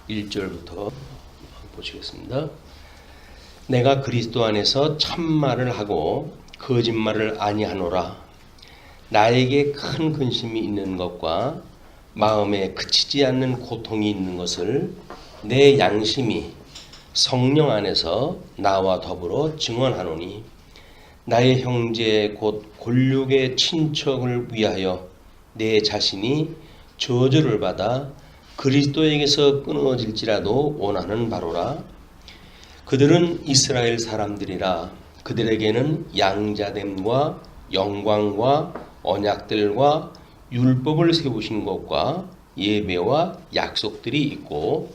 1절부터 보시겠습니다. 내가 그리스도 안에서 참말을 하고 거짓말을 아니하노라. 나에게 큰 근심이 있는 것과 마음에 그치지 않는 고통이 있는 것을 내 양심이 성령 안에서 나와 더불어 증언하노니, 나의 형제 곧 골육의 친척을 위하여 내 자신이 저주를 받아 그리스도에게서 끊어질지라도 원하는 바로라. 그들은 이스라엘 사람들이라. 그들에게는 양자됨과 영광과 언약들과 율법을 세우신 것과 예배와 약속들이 있고,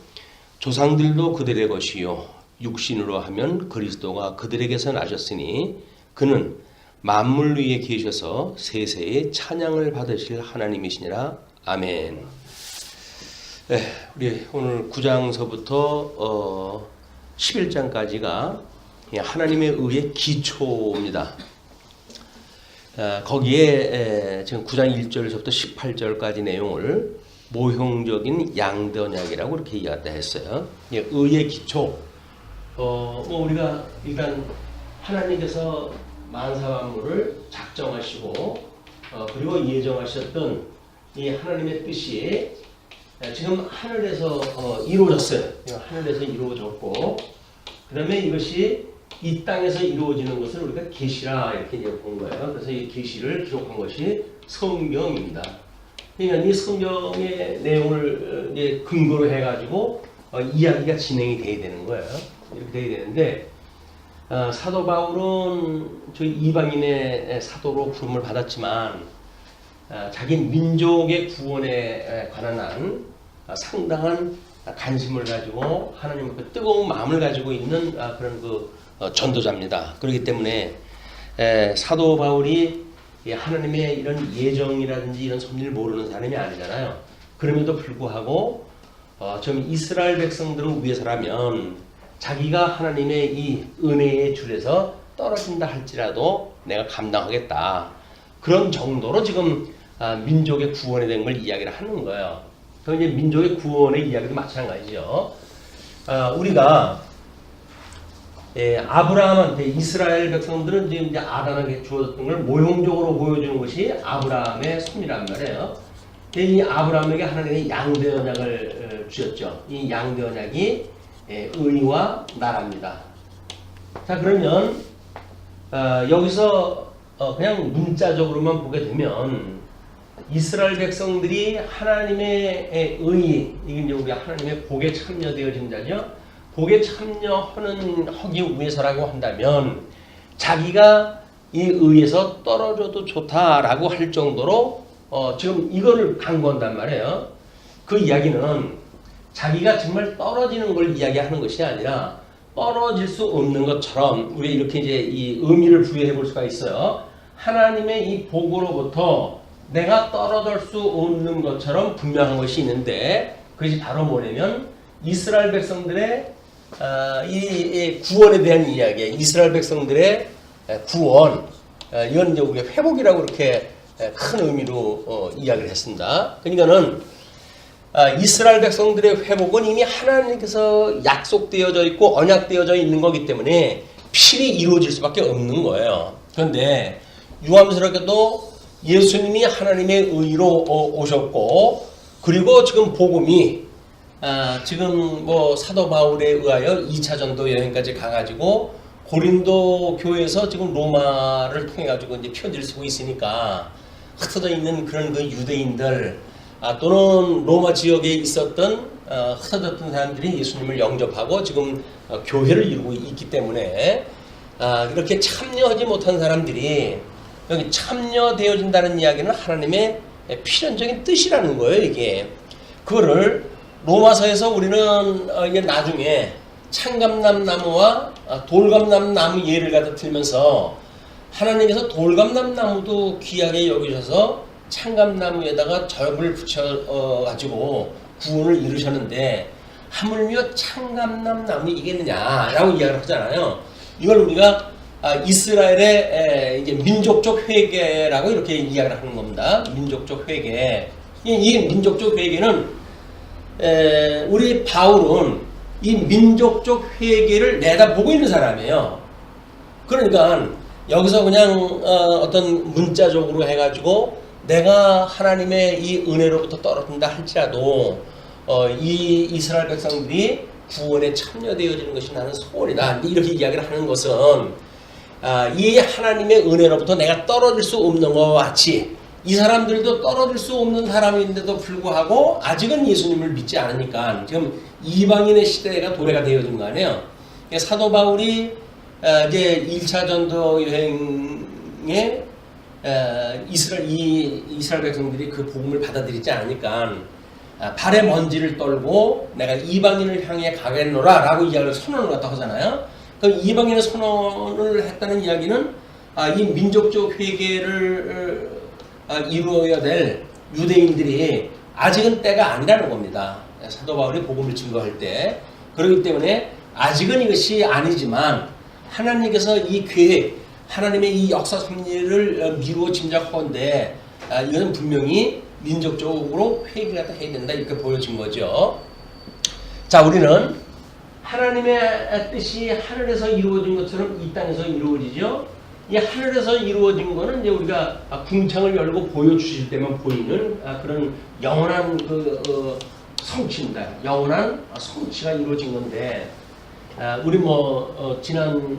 조상들도 그들의 것이요 육신으로 하면 그리스도가 그들에게서 나셨으니 그는 만물 위에 계셔서 세세에 찬양을 받으실 하나님이시니라. 아멘. 우리 오늘 9장서부터 11장까지가 하나님의 의의 기초입니다. 거기에 지금 9장 1절부터 18절까지 내용을 모형적인 양대 언약이라고 이렇게 이야기했어요. 의의 기초. 우리가 일단 하나님께서 만사 만물을 작정하시고 그리고 예정하셨던 이 하나님의 뜻이 지금 하늘에서 이루어졌어요. 하늘에서 이루어졌고, 그 다음에 이것이 이 땅에서 이루어지는 것을 우리가 계시라 이렇게 이제 본 거예요. 그래서 이 계시를 기록한 것이 성경입니다. 그러니까 이 성경의 내용을 이제 근거로 해가지고 이야기가 진행이 돼야 되는 거예요. 이렇게 돼야 되는데, 사도 바울은 저희 이방인의 사도로 부름을 받았지만 자기 민족의 구원에 관한 한 상당한 관심을 가지고 하나님 앞에 뜨거운 마음을 가지고 있는 그런 전도자입니다. 그렇기 때문에 사도 바울이 하나님의 이런 예정이라든지 이런 섭리를 모르는 사람이 아니잖아요. 그럼에도 불구하고 좀 이스라엘 백성들을 위해서라면 자기가 하나님의 이 은혜의 줄에서 떨어진다 할지라도 내가 감당하겠다. 그런 정도로 지금 민족의 구원에 대한 걸 이야기를 하는 거예요. 그 이제 민족의 구원의 이야기도 마찬가지죠. 우리가 아브라함한테 이스라엘 백성들은 지금 이제 아담에게 주어졌던 걸 모형적으로 보여주는 것이 아브라함의 섭리란 말이에요. 이 아브라함에게 하나님이 양대 언약을 주셨죠. 이 양대 언약이 의와 나라입니다. 자, 그러면 여기서 그냥 문자적으로만 보게 되면 이스라엘 백성들이 하나님의 의, 이게 이제 우리 하나님의 복에 참여되어진 자죠. 복에 참여하기 위해서라고 한다면 자기가 이 의에서 떨어져도 좋다라고 할 정도로 지금 이거를 강구한단 말이에요. 그 이야기는 자기가 정말 떨어지는 걸 이야기하는 것이 아니라 떨어질 수 없는 것처럼 우리 이렇게 이제 이 의미를 부여해 볼 수가 있어요. 하나님의 이 복으로부터 내가 떨어질 수 없는 것처럼 분명한 것이 있는데, 그것이 바로 뭐냐면 이스라엘 백성들의 이 구원에 대한 이야기, 이스라엘 백성들의 구원, 이건 이제 우리가 회복이라고 이렇게 큰 의미로 이야기를 했습니다. 그러니까는 이스라엘 백성들의 회복은 이미 하나님께서 약속되어져 있고 언약되어져 있는 거기 때문에 필히 이루어질 수밖에 없는 거예요. 그런데 유암스럽게도 예수님이 하나님의 의로 오셨고, 그리고 지금 복음이 지금 사도 바울에 의하여 2차 전도 여행까지 가가지고 고린도 교회에서 지금 로마를 통해 가지고 이제 편지를 쓰고 있으니까 흩어져 있는 그런 유대인들 또는 로마 지역에 있었던 흩어졌던 사람들이 예수님을 영접하고 지금 교회를 이루고 있기 때문에 이렇게 참여하지 못한 사람들이 여기 참여되어진다는 이야기는 하나님의 필연적인 뜻이라는 거예요. 이게 그거를 로마서에서 우리는 이게 나중에 창감남 나무와 돌감남 나무 예를 갖다 들면서 하나님께서 돌감남 나무도 귀하게 여기셔서 창감나무에다가 절을 붙여 가지고 구원을 이루셨는데 하물며 창감남 나무이겠느냐라고 이야기를 하잖아요. 이걸 우리가 이스라엘의 이제 민족적 회개라고 이렇게 이야기를 하는 겁니다. 민족적 회개. 이 민족적 회개는 우리 바울은 이 민족적 회개를 내다보고 있는 사람이에요. 그러니까 여기서 그냥 어떤 문자적으로 해가지고 내가 하나님의 이 은혜로부터 떨어진다 할지라도 이 이스라엘 백성들이 구원에 참여되어지는 것이 나는 소원이다. 이렇게 이야기를 하는 것은 이 하나님의 은혜로부터 내가 떨어질 수 없는 것과 같이 이 사람들도 떨어질 수 없는 사람인데도 불구하고 아직은 예수님을 믿지 않으니까 지금 이방인의 시대가 도래가 되어진 거 아니에요. 사도 바울이 이제 1차 전도 여행에 이스라엘 백성들이 그 복음을 받아들이지 않으니까 발의 먼지를 떨고 내가 이방인을 향해 가겠노라 라고 이야기를 선언을 갖다 하잖아요. 그 이방인의 선언을 했다는 이야기는 이 민족적 회개를 이루어야 될 유대인들이 아직은 때가 아니라는 겁니다. 사도 바울이 복음을 증거할 때. 그렇기 때문에 아직은 이것이 아니지만 하나님께서 이 계획, 하나님의 이 역사 섭리를 미루어 짐작하건대 이것은 분명히 민족적으로 회개를 해야 된다 이렇게 보여진 거죠. 자, 우리는 하나님의 뜻이 하늘에서 이루어진 것처럼 이 땅에서 이루어지죠. 이 하늘에서 이루어진 거는 이제 우리가 궁창을 열고 보여주실 때만 보이는 그런 영원한 성취입니다. 영원한 성취가 이루어진 건데, 우리 지난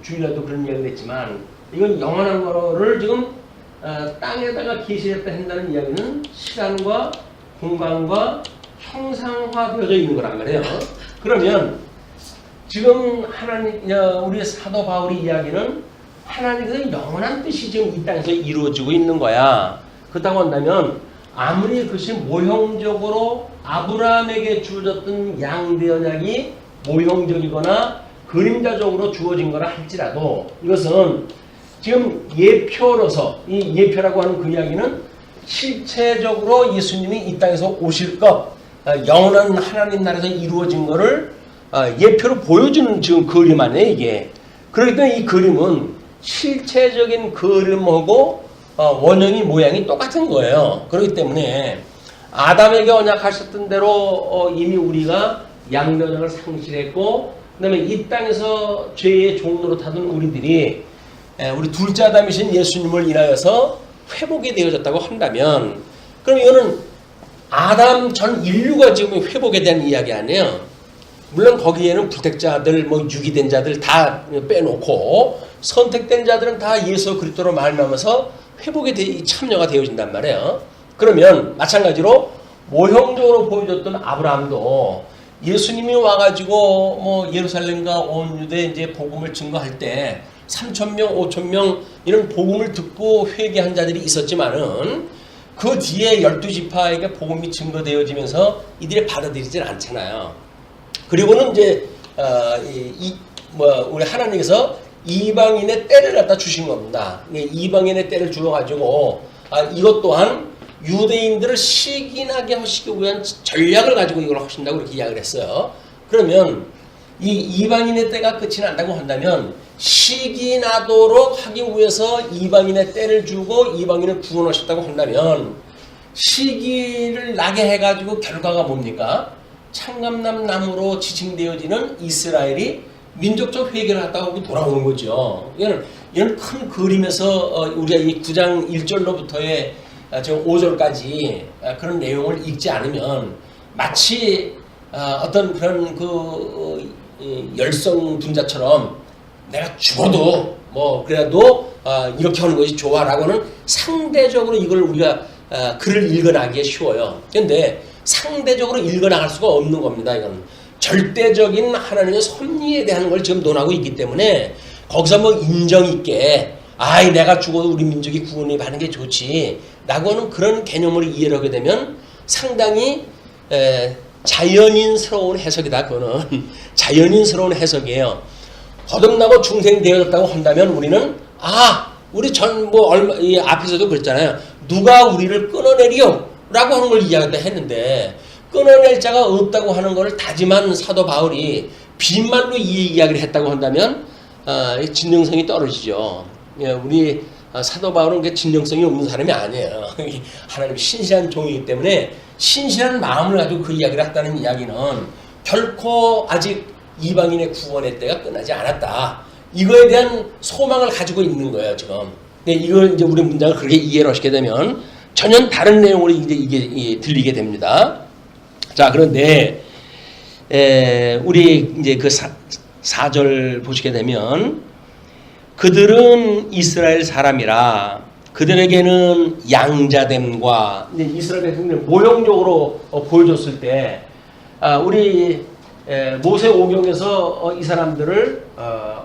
주일에도 그런 이야기를 했지만, 이건 영원한 거를 지금 땅에다가 계시했다 한다는 이야기는 시간과 공간과 형상화되어져 있는 거란 말이에요. 그러면 지금 우리 사도 바울의 이야기는 하나님께서 영원한 뜻이 지금 이 땅에서 이루어지고 있는 거야. 그렇다고 한다면 아무리 그것이 모형적으로 아브라함에게 주어졌던 양대 언약이 모형적이거나 그림자적으로 주어진 거라 할지라도 이것은 지금 예표로서 이 예표라고 하는 그 이야기는 실체적으로 예수님이 이 땅에서 오실 것, 영원한 하나님 나라에서 이루어진 거를 예표로 보여주는 지금 그림 아니에요, 이게. 그렇기 때문에 이 그림은 실체적인 그림하고 원형이 모양이 똑같은 거예요. 그렇기 때문에 아담에게 언약하셨던 대로 이미 우리가 양대 언약을 상실했고, 그 다음에 이 땅에서 죄의 종로로 타던 우리들이 우리 둘째 아담이신 예수님을 인하여서 회복이 되어졌다고 한다면, 그럼 이거는 아담 전 인류가 지금 회복에 대한 이야기 아니에요. 물론 거기에는 부택자들, 유기된 자들 다 빼놓고 선택된 자들은 다 예수 그리스도로 말미암아서 회복에 참여가 되어진단 말이에요. 그러면 마찬가지로 모형적으로 보여줬던 아브라함도 예수님이 와가지고 예루살렘과 온 유대 이제 복음을 증거할 때 3,000명, 5,000명 이런 복음을 듣고 회개한 자들이 있었지만은 그 뒤에 12지파에게 복음이 증거되어지면서 이들이 받아들이질 않잖아요. 그리고는 이제 우리 하나님께서 이방인의 때를 갖다 주신 겁니다. 이방인의 때를 주어가지고 이것 또한 유대인들을 시기나게 하시기 위한 전략을 가지고 이걸 하신다고 이렇게 이야기를 했어요. 그러면 이 이방인의 때가 끝이 난다고 한다면 시기나도록 하기 위해서 이방인의 때를 주고 이방인을 구원하셨다고 한다면 시기를 나게 해가지고 결과가 뭡니까? 창감남 나무로 지칭되어지는 이스라엘이 민족적 회개를 했다고 돌아오는 거죠. 이건 큰 그림에서 우리가 이 9장 1절로부터의 지금 5절까지 그런 내용을 읽지 않으면 마치 어떤 그런 열성 분자처럼 내가 죽어도 그래도 이렇게 하는 것이 좋아라고는 상대적으로 이걸 우리가 글을 읽어나기에 쉬워요. 그런데 상대적으로 읽어나갈 수가 없는 겁니다. 이건 절대적인 하나님의 섭리에 대한 걸 지금 논하고 있기 때문에 거기서 인정 있게 내가 죽어도 우리 민족이 구원을 받는 게 좋지 라고 하는 그런 개념을 이해를 하게 되면 상당히 자연인스러운 해석이다. 그거는 자연인스러운 해석이에요. 거듭나고 중생되어졌다고 한다면 우리는 우리 이 앞에서도 그랬잖아요. 누가 우리를 끊어내리요? 라고 하는 걸 이야기를 했는데 끊어낼 자가 없다고 하는 것을 다짐한 사도 바울이 빈말로 이 이야기를 했다고 한다면 진정성이 떨어지죠. 우리 사도 바울은 진정성이 없는 사람이 아니에요. 하나님 신실한 종이기 때문에 신실한 마음을 가지고 그 이야기를 했다는 이야기는 결코 아직 이방인의 구원의 때가 끝나지 않았다. 이거에 대한 소망을 가지고 있는 거예요, 지금. 근데 이걸 이제 우리 문장을 그렇게 이해를 하시게 되면 전혀 다른 내용으로 이제 이게 들리게 됩니다. 자, 그런데 우리 이제 그 4절 보시게 되면 그들은 이스라엘 사람이라 그들에게는 양자됨과 이제 이스라엘 백성들 모형적으로 보여줬을 때 우리 모세 오경에서 이 사람들을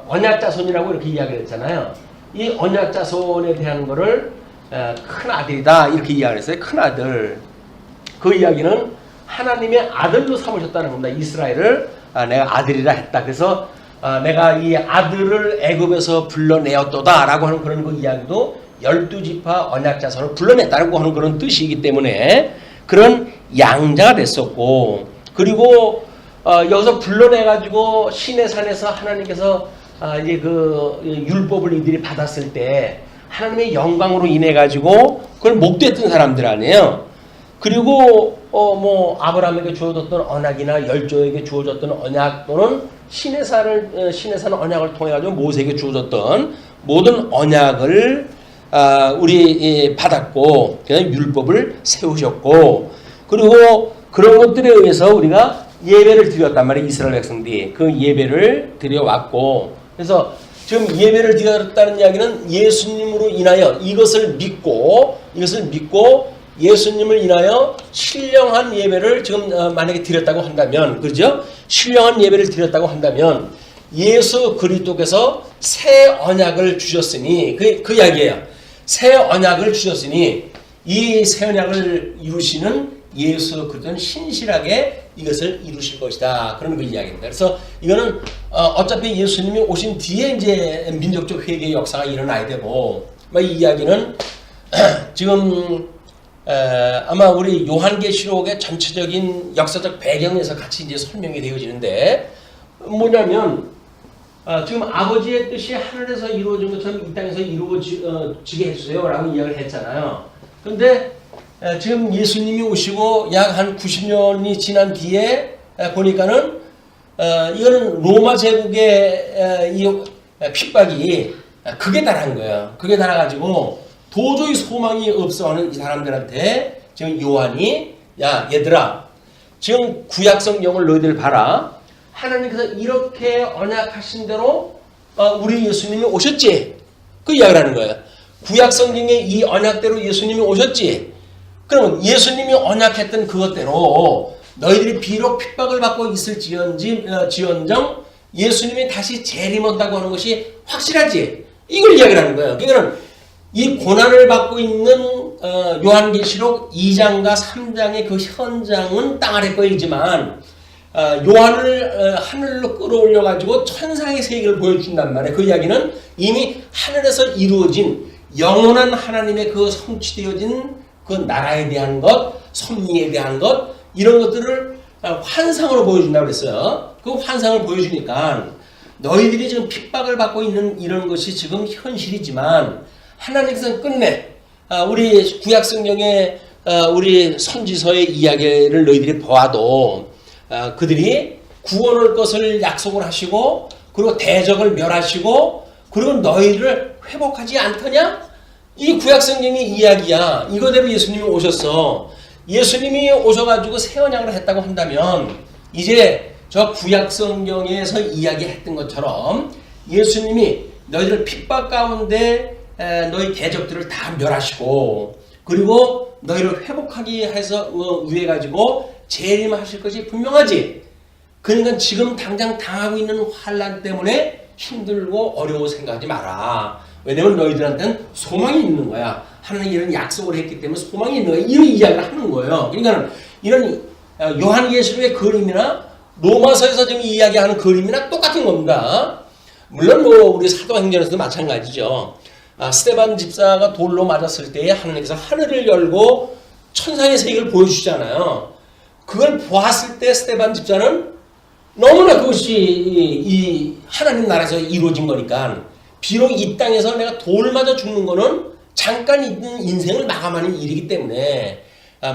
언약자손이라고 이렇게 이야기를 했잖아요. 이 언약자손에 대한 거를 큰 아들이다 이렇게 이야기를 했어요. 큰 아들. 그 이야기는 하나님의 아들로 삼으셨다는 겁니다. 이스라엘을 내가 아들이라 했다. 그래서 내가 이 아들을 애굽에서 불러내었도다 라고 하는 그런 그 이야기도 12지파 언약자손을 불러냈다고 하는 그런 뜻이기 때문에 그런 양자가 됐었고, 그리고 여기서 불러내가지고 시내산에서 하나님께서 이제 그 율법을 이들이 받았을 때 하나님의 영광으로 인해가지고 그걸 목도했던 사람들 아니에요. 그리고 뭐 아브라함에게 주어졌던 언약이나 열조에게 주어졌던 언약 또는 시내산 언약을 통해 가지고 모세에게 주어졌던 모든 언약을 우리 받았고 그다음에 율법을 세우셨고, 그리고 그런 것들에 의해서 우리가 예배를 드렸단 말이에요. 이스라엘 백성들이 그 예배를 드려왔고, 그래서 지금 예배를 드렸다는 이야기는 예수님으로 인하여 이것을 믿고 예수님을 인하여 신령한 예배를 지금 만약에 드렸다고 한다면, 그죠? 신령한 예배를 드렸다고 한다면 예수 그리스도께서 새 언약을 주셨으니 그 이야기예요. 새 언약을 주셨으니 이 새 언약을 이루시는 예수 그리스도는 신실하게 이것을 이루실 것이다. 그런 그 이야기입니다. 그래서 이거는 어차피 예수님이 오신 뒤에 이제 민족적 회개의 역사가 일어나야 되고, 이 이야기는 지금 아마 우리 요한계시록의 전체적인 역사적 배경에서 같이 이제 설명이 되어지는데, 뭐냐면 지금 아버지의 뜻이 하늘에서 이루어진 것처럼 이 땅에서 이루어지게 했어요 라고 이야기를 했잖아요. 근데 지금 예수님이 오시고 약 한 90년이 지난 뒤에 보니까는 이거는 로마 제국의 이 핍박이 극에 달한 거예요. 극에 달아가지고 도저히 소망이 없어하는 이 사람들한테 지금 요한이, 야 얘들아, 지금 구약 성경을 너희들 봐라. 하나님께서 이렇게 언약하신 대로 우리 예수님이 오셨지. 그 이야기를 하는 거예요. 구약 성경에 이 언약대로 예수님이 오셨지. 그러면 예수님이 언약했던 그것대로 너희들이 비록 핍박을 받고 있을지언정 예수님이 다시 재림한다고 하는 것이 확실하지. 이걸 이야기를 하는 거예요. 그러니까 이 고난을 받고 있는 요한계시록 2장과 3장의 그 현장은 땅 아래 거이지만 요한을 하늘로 끌어올려 가지고 천상의 세계를 보여준단 말이에요. 그 이야기는 이미 하늘에서 이루어진 영원한 하나님의 그 성취되어진 그 나라에 대한 것, 섭리에 대한 것, 이런 것들을 환상으로 보여준다고 그랬어요. 그 환상을 보여주니까 너희들이 지금 핍박을 받고 있는 이런 것이 지금 현실이지만 하나님께서는 끝내 우리 구약 성경의 우리 선지서의 이야기를 너희들이 보아도 그들이 구원할 것을 약속을 하시고, 그리고 대적을 멸하시고, 그리고 너희를 회복하지 않더냐? 이 구약 성경의 이야기야. 이거대로 예수님이 오셨어. 예수님이 오셔가지고 새 언약을 했다고 한다면 이제 저 구약 성경에서 이야기했던 것처럼 예수님이 너희들 핍박 가운데 너희 대적들을 다 멸하시고, 그리고 너희를 회복하기 해서 위해 가지고 재림하실 것이 분명하지. 그러니까 지금 당장 당하고 있는 환난 때문에 힘들고 어려워 생각하지 마라. 왜냐면 너희들한테는 소망이 있는 거야. 하나님이 이런 약속을 했기 때문에 소망이 있는 거야. 이런 이야기를 하는 거예요. 그러니까 이런 요한계시록의 그림이나 로마서에서 지금 이야기하는 그림이나 똑같은 겁니다. 물론 우리 사도행전에서도 마찬가지죠. 스데반 집사가 돌로 맞았을 때에 하나님께서 하늘을 열고 천상의 세계를 보여주시잖아요. 그걸 보았을 때 스데반 집사는 너무나 그것이 이 하나님 나라에서 이루어진 거니까, 비록 이 땅에서 내가 돌 맞아 죽는 거는 잠깐 있는 인생을 마감하는 일이기 때문에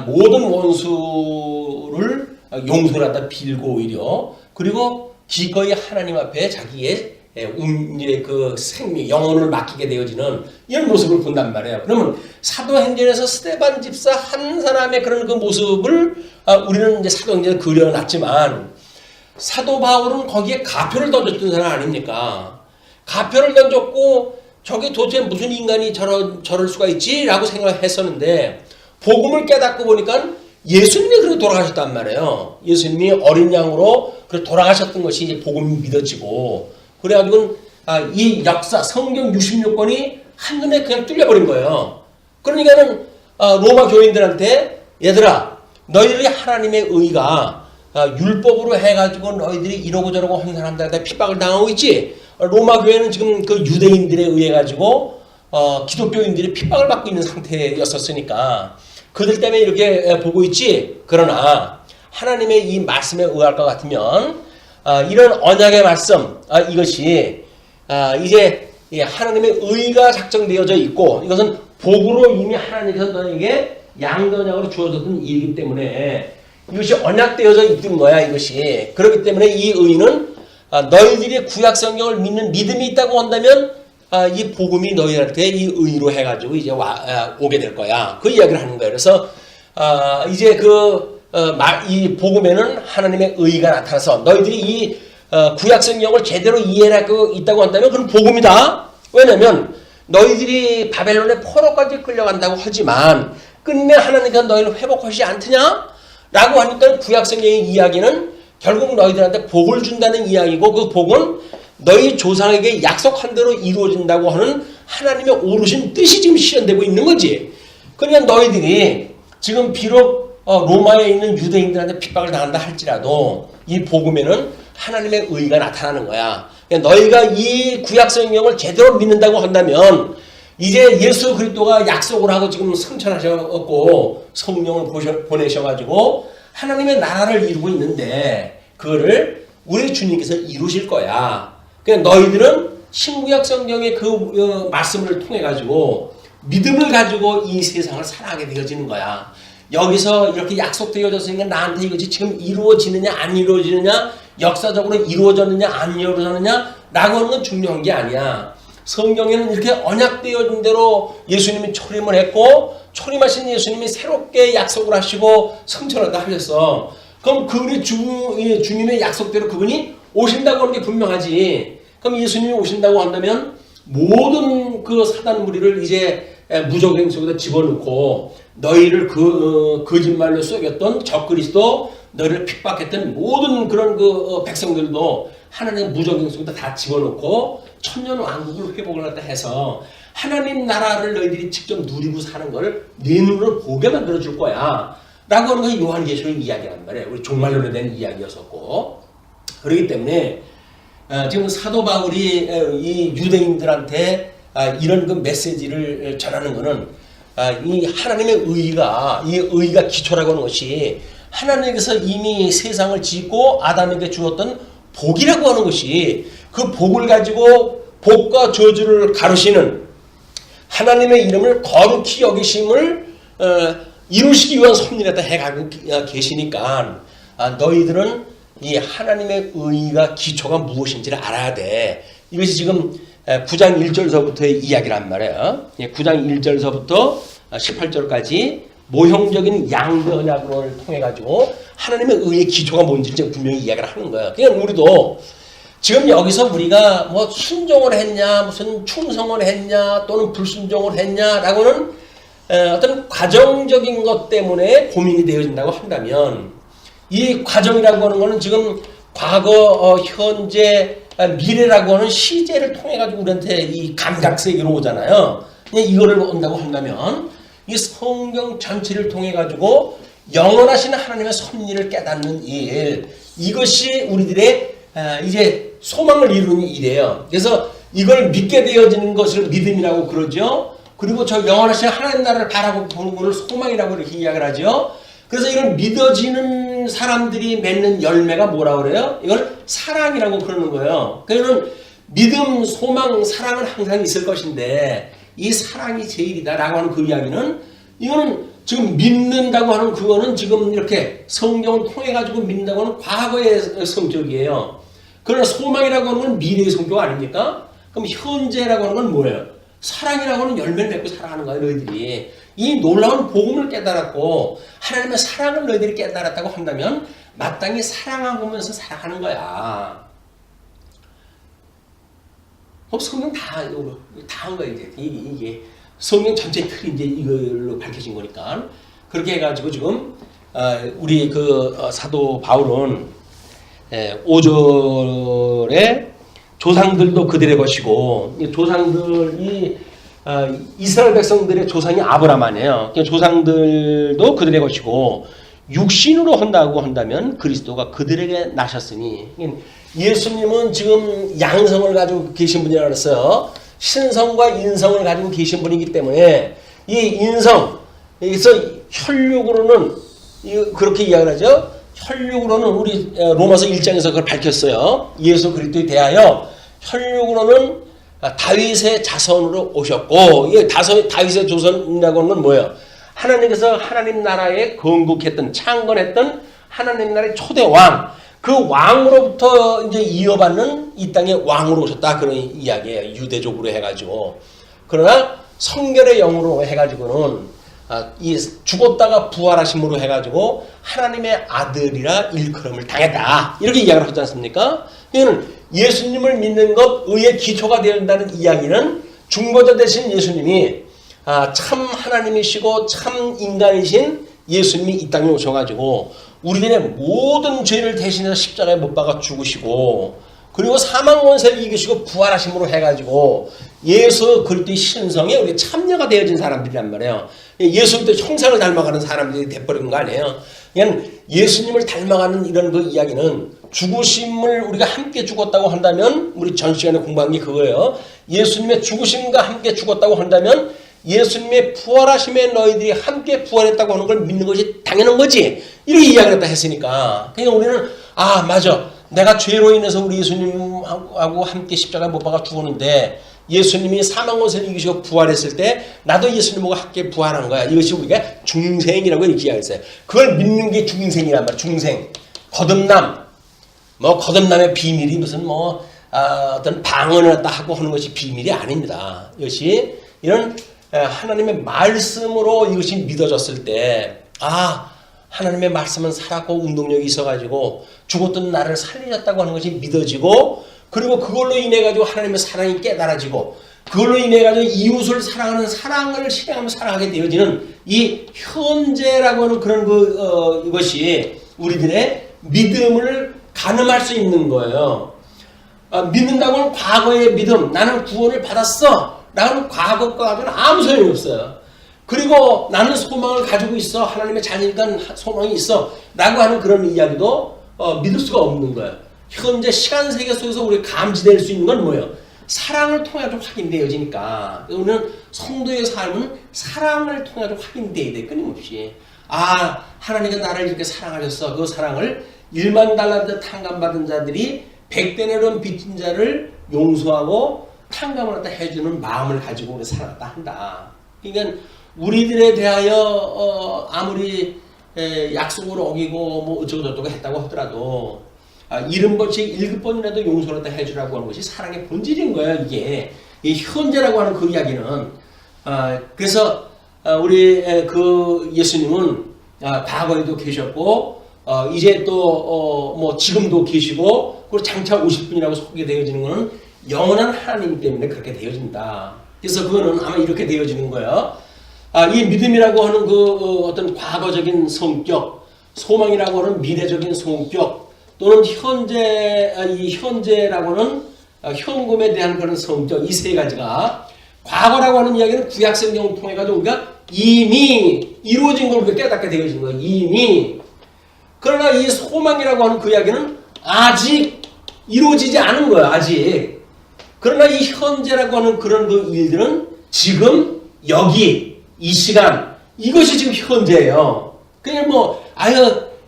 모든 원수를 용서를 하다 빌고 오히려 그리고 기꺼이 하나님 앞에 자기의 그 생명, 영혼을 맡기게 되어지는 이런 모습을 본단 말이에요. 그러면 사도행전에서 스데반 집사 한 사람의 그런 그 모습을 우리는 이제 사도행전에 그려놨지만 사도 바울은 거기에 가표를 던졌던 사람 아닙니까? 가표를 던졌고 저게 도대체 무슨 인간이 저럴 수가 있지? 라고 생각을 했었는데 복음을 깨닫고 보니까 예수님이 그렇게 돌아가셨단 말이에요. 예수님이 어린 양으로 그렇게 돌아가셨던 것이 이제 복음이 믿어지고 그래가지고 이 역사 성경 66권이 한눈에 그냥 뚫려버린 거예요. 그러니까는 로마 교인들한테 얘들아 너희들이 하나님의 의가 율법으로 해가지고 너희들이 이러고 저러고 하는 사람들한테 핍박을 당하고 있지. 로마 교회는 지금 그 유대인들에 의해 가지고 기독교인들이 핍박을 받고 있는 상태였었으니까 그들 때문에 이렇게 보고 있지. 그러나 하나님의 이 말씀에 의할 것 같으면 이런 언약의 말씀 이것이 이제 하나님의 의가 작정되어져 있고 이것은 복으로 이미 하나님께서 너에게 양도약으로 주어졌던 일이기 때문에 이것이 언약되어져 있는 거야. 이것이 그렇기 때문에 이 의는 너희들이 구약 성경을 믿는 믿음이 있다고 한다면 이 복음이 너희한테 이 의로 해가지고 이제 오게 될 거야. 그 이야기를 하는 거예요. 그래서 이제 이 복음에는 하나님의 의가 나타나서 너희들이 이 구약 성경을 제대로 이해하고 있다고 한다면 그건 복음이다. 왜냐하면 너희들이 바벨론의 포로까지 끌려간다고 하지만 끝내 하나님께서 너희를 회복하시지 않느냐? 라고 하니까 구약 성경의 이야기는 결국 너희들한테 복을 준다는 이야기고 그 복은 너희 조상에게 약속한 대로 이루어진다고 하는 하나님의 오르신 뜻이 지금 실현되고 있는 거지. 그러니까 너희들이 지금 비록 로마에 있는 유대인들한테 핍박을 당한다 할지라도 이 복음에는 하나님의 의가 나타나는 거야. 그러니까 너희가 이 구약 성경을 제대로 믿는다고 한다면 이제 예수 그리스도가 약속을 하고 지금 승천하셨고 성령을 보내셔가지고 하나님의 나라를 이루고 있는데 그거를 우리 주님께서 이루실 거야. 그러니까 너희들은 신구약 성경의 그 말씀을 통해 가지고 믿음을 가지고 이 세상을 살아가게 되어지는 거야. 여기서 이렇게 약속되어졌으니까 나한테 이것이 지금 이루어지느냐 안 이루어지느냐 역사적으로 이루어졌느냐 안 이루어졌느냐 라고 하는 건 중요한 게 아니야. 성경에는 이렇게 언약되어진 대로 예수님이 초림을 했고 초림하신 예수님이 새롭게 약속을 하시고 승천하다 하셨어. 그럼 그분이 주님의 약속대로 그분이 오신다고 하는 게 분명하지. 그럼 예수님이 오신다고 한다면 모든 그 사단 무리를 이제 무적행 속에다 집어넣고 너희를 거짓말로 속였던 적그리스도 너희를 핍박했던 모든 그런 백성들도 하나님 무적행 속에다 다 집어넣고 천년 왕국을 회복을 하다 해서 하나님 나라를 너희들이 직접 누리고 사는 걸 네 눈으로 보게 만들어 줄 거야. 라고 하는 것이 요한계시록 이야기란 말이에요. 우리 종말론에 대한 이야기였었고. 그렇기 때문에 지금 사도 바울이 이 유대인들한테 이런 그 메시지를 전하는 것은 이 하나님의 의가 이 의가 기초라고 하는 것이 하나님께서 이미 세상을 짓고 아담에게 주었던 복이라고 하는 것이 그 복을 가지고 복과 저주를 가르시는 하나님의 이름을 거룩히 여기심을 이루시기 위한 섭리에다 해가고 계시니까 너희들은 이 하나님의 의가 기초가 무엇인지를 알아야 돼. 이것이 지금 9장 1절서부터의 이야기란 말이에요. 9장 1절서부터 18절까지 모형적인 양대 언약을 통해 가지고 하나님의 의의 기초가 뭔지 분명히 이야기를 하는 거예요. 그러니까 우리도 지금 여기서 우리가 뭐 순종을 했냐, 무슨 충성을 했냐, 또는 불순종을 했냐라고는 어떤 과정적인 것 때문에 고민이 되어진다고 한다면 이 과정이라고 하는 것은 지금 과거, 현재, 미래라고 하는 시제를 통해 가지고 우리한테 이 감각세계로 오잖아요. 이거를 온다고 한다면 이 성경 전체를 통해 가지고 영원하신 하나님의 섭리를 깨닫는 일, 이것이 우리들의 이제 소망을 이루는 일이에요. 그래서 이걸 믿게 되어지는 것을 믿음이라고 그러죠. 그리고 저 영원하신 하나님 나라를 바라보고 보는 것을 소망이라고 이렇게 이야기를 하죠. 그래서 이런 믿어지는 사람들이 맺는 열매가 뭐라고 그래요? 이걸 사랑이라고 그러는 거예요. 그러니까 믿음, 소망, 사랑은 항상 있을 것인데 이 사랑이 제일이다라고 하는 그 이야기는 이거는 지금 믿는다고 하는 그거는 지금 이렇게 성경을 통해 가지고 믿는다고 하는 과거의 성격이에요. 그러나 소망이라고 하는 건 미래의 성격 아닙니까? 그럼 현재라고 하는 건 뭐예요? 사랑이라고 하는 열매를 맺고 살아가는 거예요, 너희들이. 이 놀라운 복음을 깨달았고 하나님의 사랑을 너희들이 깨달았다고 한다면 마땅히 사랑하면서 살아가는 거야. 성경 다 한 거야, 이제. 이게 성경 전체 틀이 이제 이걸로 밝혀진 거니까. 그렇게 해가지고 지금, 우리 사도 바울은 5절에 조상들도 그들의 것이고, 조상들이, 이스라엘 백성들의 조상이 아브라함 아니에요. 조상들도 그들의 것이고, 육신으로 한다고 한다면 그리스도가 그들에게 나셨으니, 예수님은 지금 양성을 가지고 계신 분이라고 그랬어요. 신성과 인성을 가지고 계신 분이기 때문에 이 인성, 여기서 혈육으로는 그렇게 이야기를 하죠. 혈육으로는 우리 로마서 1장에서 그걸 밝혔어요. 예수 그리스도에 대하여 혈육으로는 다윗의 자손으로 오셨고, 이 다윗의 조선이라고 하는 건 뭐예요? 하나님께서 하나님 나라에 건국했던, 창건했던 하나님 나라의 초대 왕, 그 왕으로부터 이제 이어받는 이 땅의 왕으로 오셨다. 그런 이야기예요. 유대적으로 해가지고. 그러나 성결의 영으로 해가지고는 이 죽었다가 부활하심으로 해가지고 하나님의 아들이라 일컬음을 당했다. 이렇게 이야기를 하지 않습니까? 이거는 예수님을 믿는 것, 의의 기초가 되어야 한다는 이야기는 중보자 되신 예수님이 참 하나님이시고 참 인간이신 예수님이 이 땅에 오셔가지고 우리들의 모든 죄를 대신해서 십자가에 못 박아 죽으시고, 그리고 사망 원세를 이기시고 부활하심으로 해가지고 예수 그리스도의 신성에 우리 참여가 되어진 사람들이란 말이에요. 예수 그리스도의 형상을 닮아가는 사람들이 돼버린 거 아니에요. 그냥 예수님을 닮아가는 이런 그 이야기는 죽으심을 우리가 함께 죽었다고 한다면, 우리 전 시간에 공부한 게 그거예요. 예수님의 죽으심과 함께 죽었다고 한다면 예수님의 부활하심에 너희들이 함께 부활했다고 하는 걸 믿는 것이 당연한 거지. 이렇게 이야기를 했다 했으니까. 그러니까 우리는 맞아. 내가 죄로 인해서 우리 예수님하고 함께 십자가에 못 박아 죽었는데 예수님이 사망 원세를 이기시고 부활했을 때 나도 예수님하고 함께 부활한 거야. 이것이 우리가 중생이라고 이렇게 이야기했어요. 그걸 믿는 게 중생이란 말이야. 중생. 거듭남. 거듭남의 비밀이 무슨 어떤 방언을 갖다 하고 하는 것이 비밀이 아닙니다. 이것이 이런 하나님의 말씀으로 이것이 믿어졌을 때, 하나님의 말씀은 살았고 운동력이 있어가지고 죽었던 나를 살리셨다고 하는 것이 믿어지고, 그리고 그걸로 인해가지고 하나님의 사랑이 깨달아지고, 그걸로 인해가지고 이웃을 사랑하는 사랑을 실행하면서 살아가게 되어지는 이 현재라고 하는 그런 이것이 우리들의 믿음을 가늠할 수 있는 거예요. 믿는다고 하는 과거의 믿음, 나는 구원을 받았어 라는 과거과 가지고는 아무 소용이 없어요. 그리고 나는 소망을 가지고 있어. 하나님의 자녀니까 소망이 있어. 라고 하는 그런 이야기도 믿을 수가 없는 거예요. 현재 시간 세계 속에서 우리가 감지될 수 있는 건 뭐예요? 사랑을 통해 확인되어지니까. 우리는 성도의 삶은 사랑을 통해 확인되어야 돼. 끊임없이. 하나님이 나를 이렇게 사랑하셨어. 그 사랑을 1만 달란트 탕감받은 자들이 100대 내론 빚진 자를 용서하고 탕감을 갖다 해주는 마음을 가지고 우리 살았다 한다. 그러니까 우리들에 대하여 아무리 약속을 어기고 어쩌고저쩌고 했다고 하더라도 70번씩 7번이라도 용서를 갖다 해주라고 하는 것이 사랑의 본질인 거예요. 이게 이 현재라고 하는 그 이야기는. 그래서 우리 그 예수님은 과거에도 계셨고 이제 또 지금도 계시고, 그리고 장차 오실 분이라고 소개되어지는 것은 영원한 하나님 때문에 그렇게 되어진다. 그래서 그거는 아마 이렇게 되어지는 거예요. 이 믿음이라고 하는 그 어떤 과거적인 성격, 소망이라고 하는 미래적인 성격, 또는 이 현재라고 하는 현금에 대한 그런 성격, 이 세 가지가, 과거라고 하는 이야기는 구약 성경을 통해 가지고 우리가 이미 이루어진 걸 우리가 깨닫게 되어진 거예요. 이미. 그러나 이 소망이라고 하는 그 이야기는 아직 이루어지지 않은 거예요. 아직. 그러나 이 현재라고 하는 그런 그 일들은 지금, 여기, 이 시간, 이것이 지금 현재예요. 그냥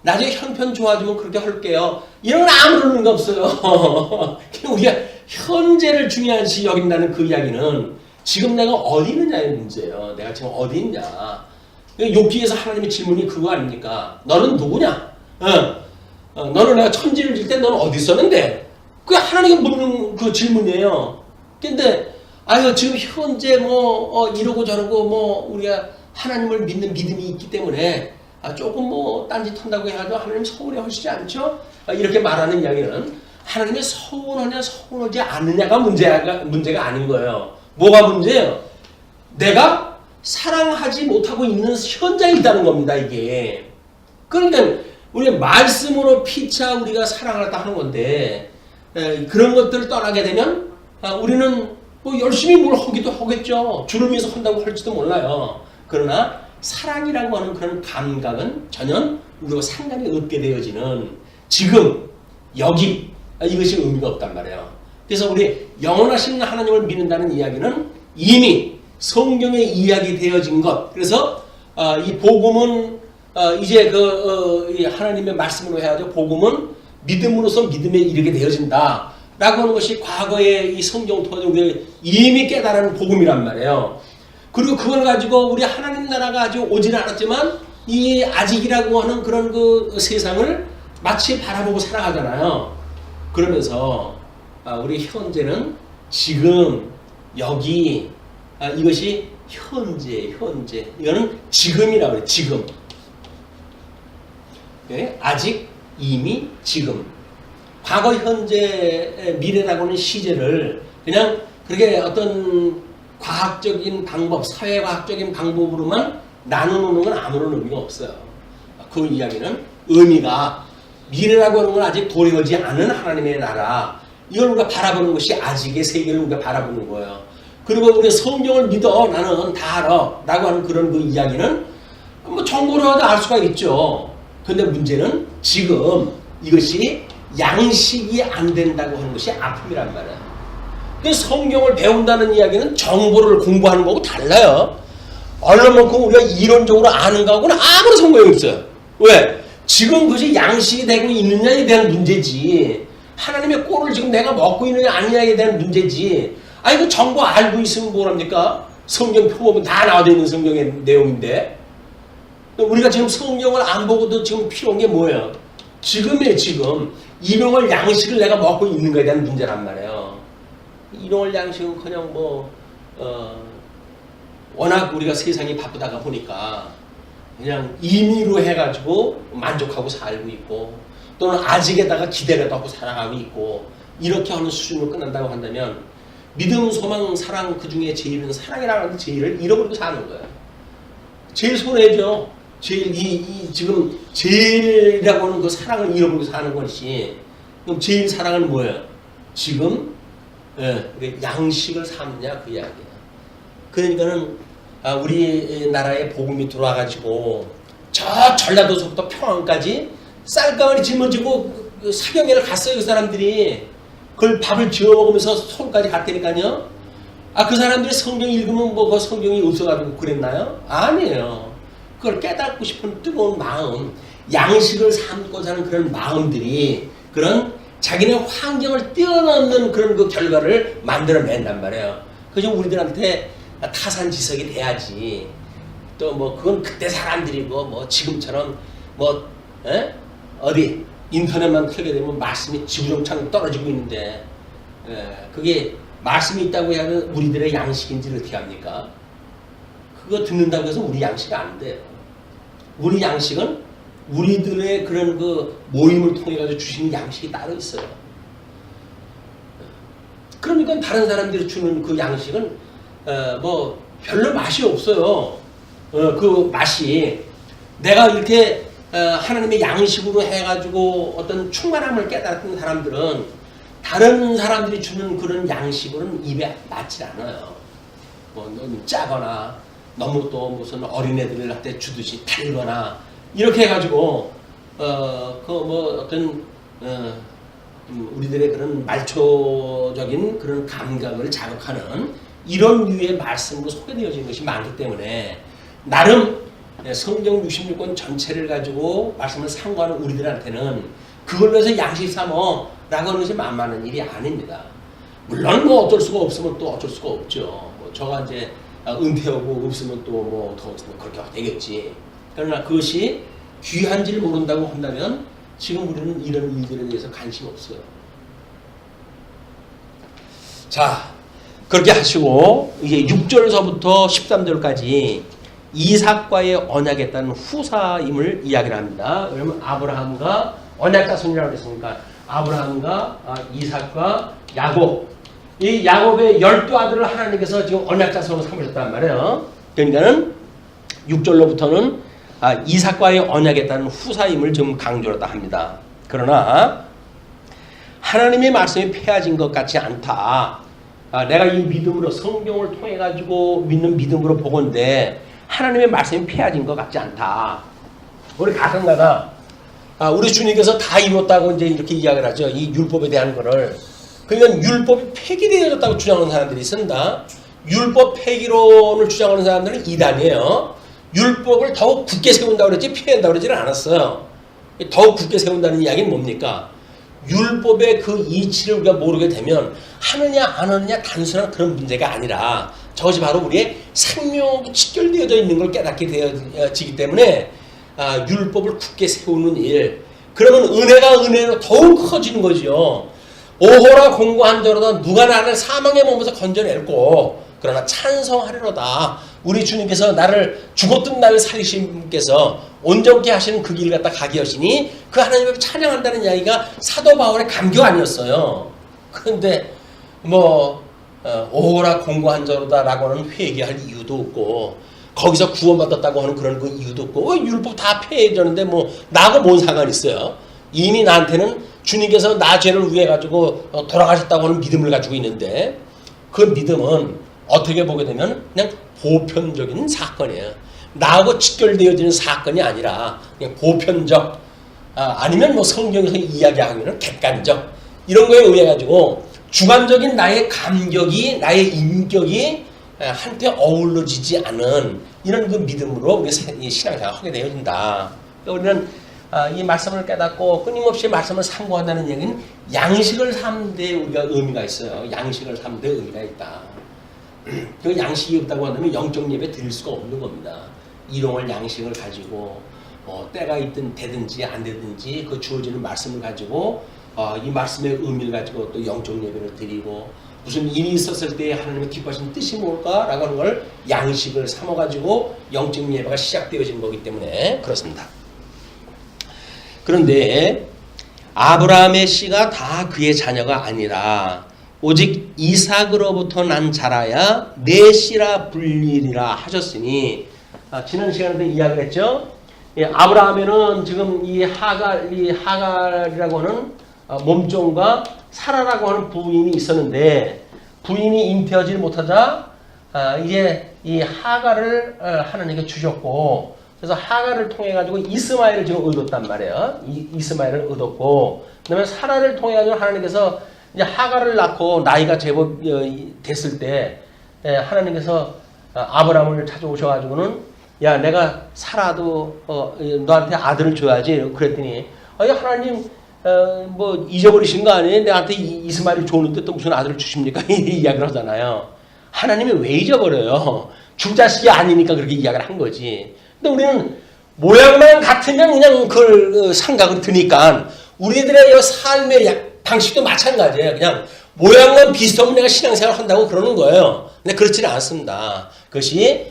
나중에 형편 좋아지면 그렇게 할게요. 이런 건 아무런 의미가 없어요. 우리가 현재를 중요시 여긴다는 그 이야기는 지금 내가 어디 있느냐의 문제예요. 내가 지금 어디 있냐. 욥기에서 하나님의 질문이 그거 아닙니까? 너는 누구냐? 너는 내가 천지를 질 때 너는 어디 있었는데? 그게 하나님이 묻는 그 질문이에요. 근데 아유 지금 현재 뭐 이러고 저러고 뭐 우리가 하나님을 믿는 믿음이 있기 때문에 조금 뭐 딴짓 한다고 해가지고 하나님 서운해 하시지 않죠? 이렇게 말하는 이야기는 하나님의 서운하냐 서운하지 않느냐가 문제가 아닌 거예요. 뭐가 문제예요? 내가 사랑하지 못하고 있는 현장에 있다는 겁니다. 이게. 그러니까 우리 말씀으로 피차 우리가 사랑하다 하는 건데 그런 것들을 떠나게 되면 우리는 뭐 열심히 뭘 하기도 하겠죠. 주를 위해서 한다고 할지도 몰라요. 그러나 사랑이라고 하는 그런 감각은 전혀 우리가 상관이 없게 되어지는 지금 여기 이것이 의미가 없단 말이에요. 그래서 우리 영원하신 하나님을 믿는다는 이야기는 이미 성경에 이야기되어진 것. 그래서 이 복음은 이제 하나님의 말씀으로 해야죠. 복음은 믿음으로써 믿음에 이르게 되어진다. 라고 하는 것이 과거에 이 성경 통해서 우리가 이미 깨달은 복음이란 말이에요. 그리고 그걸 가지고 우리 하나님 나라가 아직 오지는 않았지만 이 아직이라고 하는 그런 그 세상을 마치 바라보고 살아가잖아요. 그러면서 우리 현재는 지금 여기 이것이 현재 이거는 지금이라고 그래요. 지금. 아직 이미 지금. 과거, 현재, 미래라고 하는 시제를 그냥 그렇게 어떤 과학적인 방법, 사회과학적인 방법으로만 나누는 건 아무런 의미가 없어요. 그 이야기는 의미가 미래라고 하는 건 아직 도래하지 않은 하나님의 나라, 이걸 우리가 바라보는 것이 아직의 세계를 우리가 바라보는 거예요. 그리고 우리 성경을 믿어, 나는 다 알아 라고 하는 그런 그 이야기는 뭐 정보로라도 알 수가 있죠. 근데 문제는 지금 이것이 양식이 안 된다고 하는 것이 아픔이란 말이에요. 근데 성경을 배운다는 이야기는 정보를 공부하는 거하고 달라요. 얼마만큼 우리가 이론적으로 아는 거하고는 아무런 상관이 없어요. 왜? 지금 그것이 양식이 되고 있느냐에 대한 문제지, 하나님의 꼴을 지금 내가 먹고 있느냐 아니냐에 대한 문제지. 그 정보 알고 있으면 뭐랍니까? 성경 표범은 다 나와져 있는 성경의 내용인데 우리가 지금 성경을 안 보고도 지금 필요한 게 뭐예요? 지금이에요. 지금 일용할 양식을 내가 먹고 있는 거에 대한 문제란 말이에요. 일용할 양식은 그냥 워낙 우리가 세상이 바쁘다가 보니까 그냥 임의로 해가지고 만족하고 살고 있고, 또는 아직에다가 기대를 하고 살아가고 있고, 이렇게 하는 수준으로 끝난다고 한다면 믿음, 소망, 사랑, 그 중에 제일은 사랑이라는 그 제일을 잃어버리고 사는 거예요. 제일 손해죠. 지금 제일이라고 하는 그 사랑을 잃어버리고 사는 것이, 그럼 제일 사랑은 뭐예요? 지금 양식을 삼냐 그 이야기예요. 그러니까는 우리나라에 복음이 들어와가지고 저 전라도서부터 평안까지 쌀가마니 짊어지고 사경회를 갔어요. 그 사람들이 그걸 밥을 지어 먹으면서 서울까지 갔다니까요. 그 사람들이 성경 읽으면 그 성경이 없어가지고 그랬나요? 아니에요. 그걸 깨닫고 싶은 뜨거운 마음, 양식을 삼고자 하는 그런 마음들이 그런 자기네 환경을 뛰어넘는 그런 그 결과를 만들어낸단 말이에요. 그래서 우리들한테 타산지석이 돼야지. 또 뭐 그건 그때 사람들이고 뭐 지금처럼 어디 인터넷만 틀게 되면 말씀이 지구정창 떨어지고 있는데 그게 말씀이 있다고 해야 우리들의 양식인지를 어떻게 합니까? 그거 듣는다고 해서 우리 양식이 안 돼요. 우리 양식은 우리들의 그런 그 모임을 통해 가지고 주시는 양식이 따로 있어요. 그러니까 다른 사람들이 주는 그 양식은 뭐 별로 맛이 없어요. 그 맛이 내가 이렇게 하나님의 양식으로 해가지고 어떤 충만함을 깨달았던 사람들은 다른 사람들이 주는 그런 양식으로는 입에 맞지 않아요. 뭐 너무 짜거나 너무 또 무슨 어린애들한테 주듯이 달거나 이렇게 해가지고 어떤 우리들의 그런 말초적인 그런 감각을 자극하는 이런 류의 말씀으로 소개되어진 것이 많기 때문에 나름 성경 66권 전체를 가지고 말씀을 상고하는 우리들한테는 그걸로 해서 양식 삼어 라고 하는 것이 만만한 일이 아닙니다. 물론 뭐 어쩔 수가 없으면 또 어쩔 수가 없죠. 저가 이제 은퇴하고 없으면 또 뭐 더 그렇게 되겠지. 그러나 그것이 귀한지를 모른다고 한다면 지금 우리는 이런 일들에 대해서 관심 없어요. 자, 그렇게 하시고 이제 6절서부터 13절까지 이삭과의 언약했다는 후사임을 이야기를 합니다. 그러면 아브라함과 언약 자손이라고 그랬으니까 아브라함과 이삭과 야곱, 이 야곱의 12아들을 하나님께서 지금 언약 자손으로 삼으셨단 말이에요. 그러니까는 6절로부터는 이삭과의 언약했다는 후사임을 좀 강조했다 합니다. 그러나 하나님의 말씀이 폐해진 것 같지 않다. 내가 이 믿음으로 성경을 통해 가지고 믿는 믿음으로 보건데 하나님의 말씀이 폐해진 것 같지 않다. 우리 가끔가다 우리 주님께서 다 이뤘다고 이제 이렇게 이야기를 하죠. 이 율법에 대한 거를. 그러니까 율법이 폐기되어졌다고 주장하는 사람들이 있습니다. 율법 폐기론을 주장하는 사람들은 이단이에요. 율법을 더욱 굳게 세운다고 그랬지 폐한다고 그러지는 않았어요. 더욱 굳게 세운다는 이야기는 뭡니까? 율법의 그 이치를 우리가 모르게 되면 하느냐 안 하느냐 단순한 그런 문제가 아니라 저것이 바로 우리의 생명하고 직결되어져 있는 걸 깨닫게 되어지기 때문에 율법을 굳게 세우는 일, 그러면 은혜가 은혜로 더욱 커지는 거죠. 오호라 공고한 자로다 누가 나를 사망의 몸에서 건져낼고 그러나 찬성하리로다. 우리 주님께서 나를 죽었던 나를 살리신 분께서 온전케 하시는 그 길 갖다 가게 하시니 그 하나님을 찬양한다는 이야기가 사도 바울의 감격 아니었어요. 그런데 오호라 공고한 자로다 라고는 회개할 이유도 없고 거기서 구원받았다고 하는 그런 그 이유도 없고 왜 율법 다 폐해졌는데 나하고 뭔 상관이 있어요. 이미 나한테는 주님께서 나 죄를 위해 가지고 돌아가셨다고 하는 믿음을 가지고 있는데 그 믿음은 어떻게 보게 되면 그냥 보편적인 사건이에요. 나하고 직결되어지는 사건이 아니라 그냥 보편적 아니면 성경에서 이야기하면 객관적 이런 거에 의해 가지고 주관적인 나의 감격이 나의 인격이 한테 어우러지지 않은 이런 그 믿음으로 우리 신앙생활을 하게 되어진다. 우리는 이 말씀을 깨닫고 끊임없이 말씀을 상고한다는 얘기는 양식을 삼는 데 우리가 의미가 있어요. 양식을 삼는 데 의미가 있다. 그 양식이 없다고 한다면 영적 예배 드릴 수가 없는 겁니다. 일용할 양식을 가지고 때가 있든 되든지 안 되든지 그 주어지는 말씀을 가지고 이 말씀의 의미를 가지고 또 영적 예배를 드리고 무슨 일이 있었을 때 하나님의 기뻐하신 뜻이 뭘까라고 하는 걸 양식을 삼아가지고 영적 예배가 시작되어진 거기 때문에 그렇습니다. 그런데 아브라함의 씨가 다 그의 자녀가 아니라 오직 이삭으로부터 난 자라야 내 씨라 불리리라 하셨으니 지난 시간에도 이야기를 했죠. 아브라함에는 지금 이 하갈이라고 하는 몸종과 사라라고 하는 부인이 있었는데 부인이 잉태하지 못하자 이제 이 하갈을 하나님께 주셨고 그래서 하갈을 통해 가지고 이스마엘을 지금 얻었단 말이에요. 이스마엘을 얻었고 그다음에 사라를 통해 가지고 하나님께서 이제 하갈을 낳고 나이가 제법 됐을 때 하나님께서 아브라함을 찾아오셔 가지고는 야 내가 사라도 너한테 아들을 줘야지 그랬더니 하나님 잊어버리신 거 아니에요? 내한테 이스마엘이 좋은데 또 무슨 아들을 주십니까? 이 이야기를 하잖아요. 하나님이 왜 잊어버려요? 줄 자식이 아니니까 그렇게 이야기를 한 거지. 근데 우리는 모양만 같으면 그냥 그걸 생각을 드니까 우리들의 삶의 방식도 마찬가지예요. 그냥 모양만 비슷하면 내가 신앙생활 한다고 그러는 거예요. 근데 그렇지는 않습니다. 그것이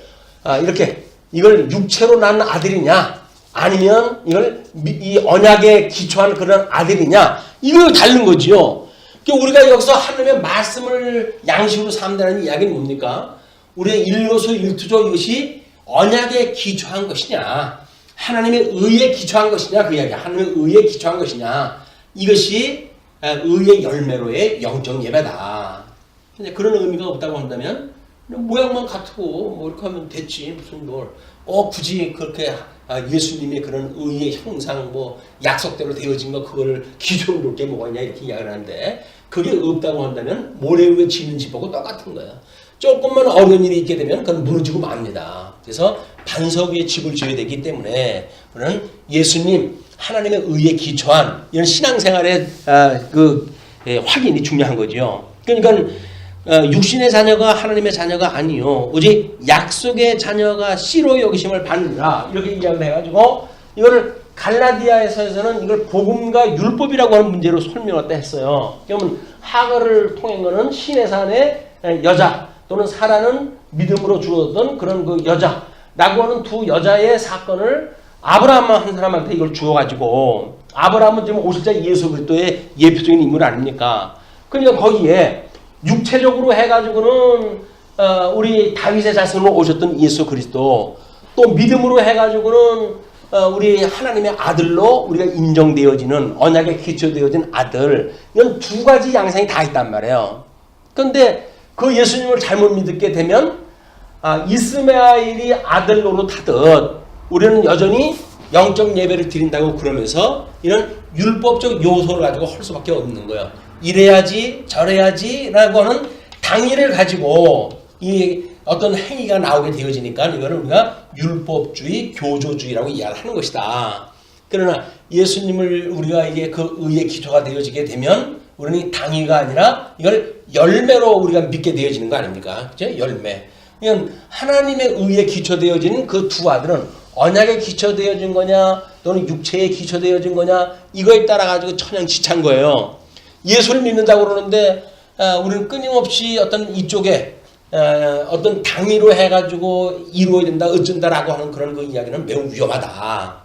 이렇게 이걸 육체로 낳은 아들이냐 아니면 이걸 이 언약에 기초한 그런 아들이냐 이거 다른 거지요. 우리가 여기서 하나님의 말씀을 양식으로 삼는다는 이야기는 뭡니까? 우리의 일로소 일투조 이것이 언약에 기초한 것이냐 하나님의 의에 기초한 것이냐 그 이야기야. 하나님의 의에 기초한 것이냐 이것이 의의 열매로의 영적 예배다. 근데 그런 의미가 없다고 한다면 모양만 같고 이렇게 하면 됐지 무슨 굳이 그렇게 예수님의 그런 의의 형상 약속대로 되어진 거 그걸 기존으로 놓을 게 뭐가 있냐 이렇게 이야기를 하는데 그게 없다고 한다면 모래 위에 지는 집하고 똑같은 거야. 조금만 어려운 일이 있게 되면 그건 무너지고 맙니다. 그래서 반석 위에 집을 지어야 되기 때문에 우리는 예수님 하나님의 의에 기초한 이런 신앙생활의 확인이 중요한 거죠. 그러니까 육신의 자녀가 하나님의 자녀가 아니요 오직 약속의 자녀가 씨로 여기심을 받느니라 이렇게 이야기를 해가지고 이거를 갈라디아에서는 이걸 복음과 율법이라고 하는 문제로 설명했다 했어요. 그러면 하거를 통한 거는 신의 산의 여자 또는 사라는 믿음으로 주었던 그런 그 여자라고 하는 두 여자의 사건을 아브라함 한 사람한테 이걸 주어가지고 아브라함은 지금 오실자 예수 그리스도의 예표적인 인물 아닙니까? 그러니까 거기에 육체적으로 해가지고는 우리 다윗의 자손으로 오셨던 예수 그리스도 또 믿음으로 해가지고는 우리 하나님의 아들로 우리가 인정되어지는 언약에 기초되어진 아들 이런 두 가지 양상이 다 있단 말이에요. 그런데 그 예수님을 잘못 믿게 되면 이스마엘이 아들 노릇하듯 우리는 여전히 영적 예배를 드린다고 그러면서 이런 율법적 요소를 가지고 할 수밖에 없는 거예요. 이래야지 저래야지 라고 하는 당위를 가지고 이 어떤 행위가 나오게 되어지니까 이거는 우리가 율법주의, 교조주의라고 이야기를 하는 것이다. 그러나 예수님을 우리가 이게 그 의의 기초가 되어지게 되면 우리는 당위가 아니라 이걸 열매로 우리가 믿게 되어지는 거 아닙니까? 그죠? 열매. 그러니까 하나님의 의에 기초되어지는 그 두 아들은 언약에 기초되어진 거냐 또는 육체에 기초되어진 거냐 이거에 따라 가지고 천양지차인 거예요. 예수를 믿는다고 그러는데 우리는 끊임없이 어떤 이쪽에 어떤 당위로 해가지고 이루어야 된다 어쩐다라고 하는 그런 그 이야기는 매우 위험하다.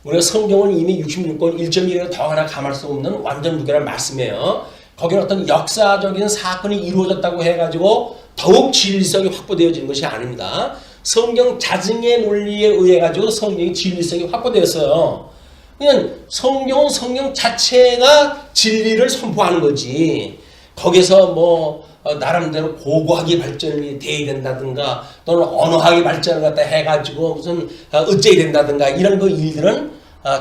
우리가 성경은 이미 66권 1.1에 더 하나 감할 수 없는 완전 무결한 말씀이에요. 거기는 어떤 역사적인 사건이 이루어졌다고 해가지고 더욱 진리성이 확보되어지는 것이 아닙니다. 성경 자증의 논리에 의해 가지고 성경의 진리성이 확보되었어요. 그냥 성경은 성경 자체가 진리를 선포하는 거지. 거기서 뭐 나름대로 고고하게 발전이 돼야 된다든가 또는 언어학이 발전을 갖다 해가지고 무슨 어째야 된다든가 이런 그 일들은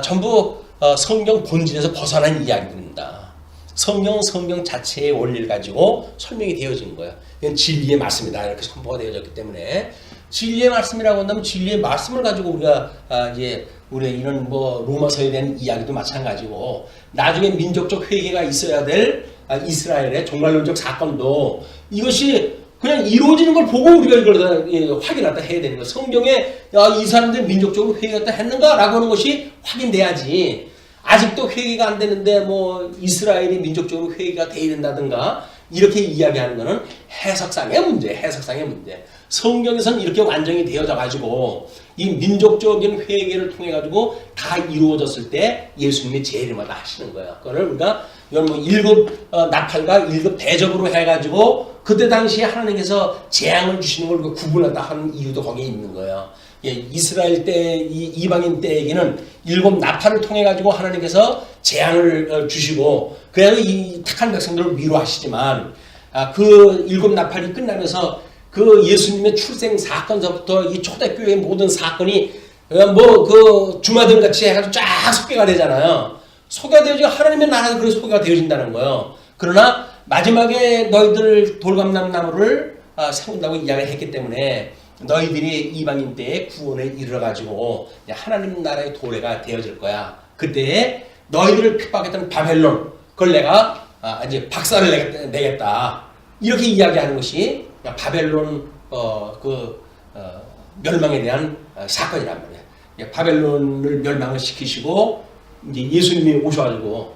전부 성경 본질에서 벗어난 이야기들입니다. 성경은 성경 자체의 원리를 가지고 설명이 되어진 거예요. 이건 진리의 말씀이다 이렇게 선포가 되어졌기 때문에 진리의 말씀이라고 한다면 진리의 말씀을 가지고 우리가 이제 우리 이런 뭐 로마서에 대한 이야기도 마찬가지고 나중에 민족적 회개가 있어야 될 이스라엘의 종말론적 사건도 이것이 그냥 이루어지는 걸 보고 우리가 이걸 확인하다 해야 되는 거예요. 성경에 이 사람들 민족적으로 회개가 했는가라고 하는 것이 확인돼야지. 아직도 회개가 안 되는데 뭐 이스라엘이 민족적으로 회개가 돼야 된다든가 이렇게 이야기하는 것은 해석상의 문제. 성경에서는 이렇게 완전히 되어져 가지고 이 민족적인 회개를 통해 가지고 다 이루어졌을 때 예수님이 재림하다 하시는 거예요. 그걸 우리가 이건 뭐 1급 나팔과 1급 대접으로 해 가지고 그때 당시에 하나님께서 재앙을 주시는 걸 구분하다 하는 이유도 거기에 있는 거예요. 예, 이스라엘 때 이방인 때에게는 7 나팔을 통해 가지고 하나님께서 재앙을 주시고 그래서 이 택한 백성들을 위로하시지만 그 7 나팔이 끝나면서 그 예수님의 출생 사건서부터 이 초대교회의 모든 사건이 뭐 그 주마등 같이 해가지고 쫙 소개가 되잖아요. 소개가 되어지고 하나님의 나라가 그렇게 소개가 되어진다는 거예요. 그러나 마지막에 너희들 돌감람나무를 세운다고 이야기를 했기 때문에 너희들이 이방인 때에 구원에 이르러가지고 하나님 나라의 도래가 되어질 거야. 그때 너희들을 핍박했던 바벨론 그걸 내가 이제 박살을 내겠다. 이렇게 이야기하는 것이 바벨론 멸망에 대한 사건이란 말이에요. 바벨론을 멸망을 시키시고 이제 예수님이 오셔가지고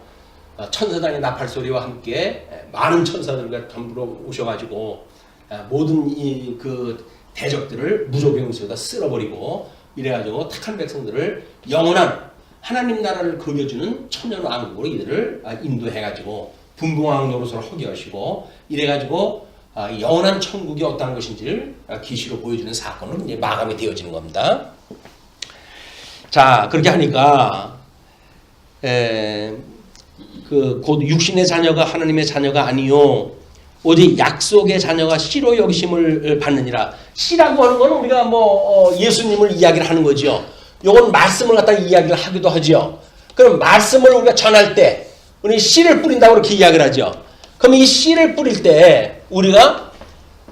천사장의 나팔 소리와 함께 많은 천사들과 덤불어 오셔가지고 모든 이 그 대적들을 무조병수에다 쓸어버리고 이래가지고 택한 백성들을 영원한 하나님 나라를 그려주는 천년왕국으로 이들을 인도해가지고 분봉왕 노릇을 하게 하시고 이래가지고 영원한 천국이 어떤 것인지를 계시로 보여주는 사건으로 이제 마감이 되어지는 겁니다. 자, 그렇게 하니까 곧 육신의 자녀가 하나님의 자녀가 아니요 오직 약속의 자녀가 씨로 여기심을 받느니라. 씨라고 하는 것은 우리가 뭐 예수님을 이야기를 하는 거죠. 요건 말씀을 갖다 이야기를 하기도 하죠. 그럼 말씀을 우리가 전할 때 우리 씨를 뿌린다고 이렇게 이야기를 하죠. 그럼 이 씨를 뿌릴 때 우리가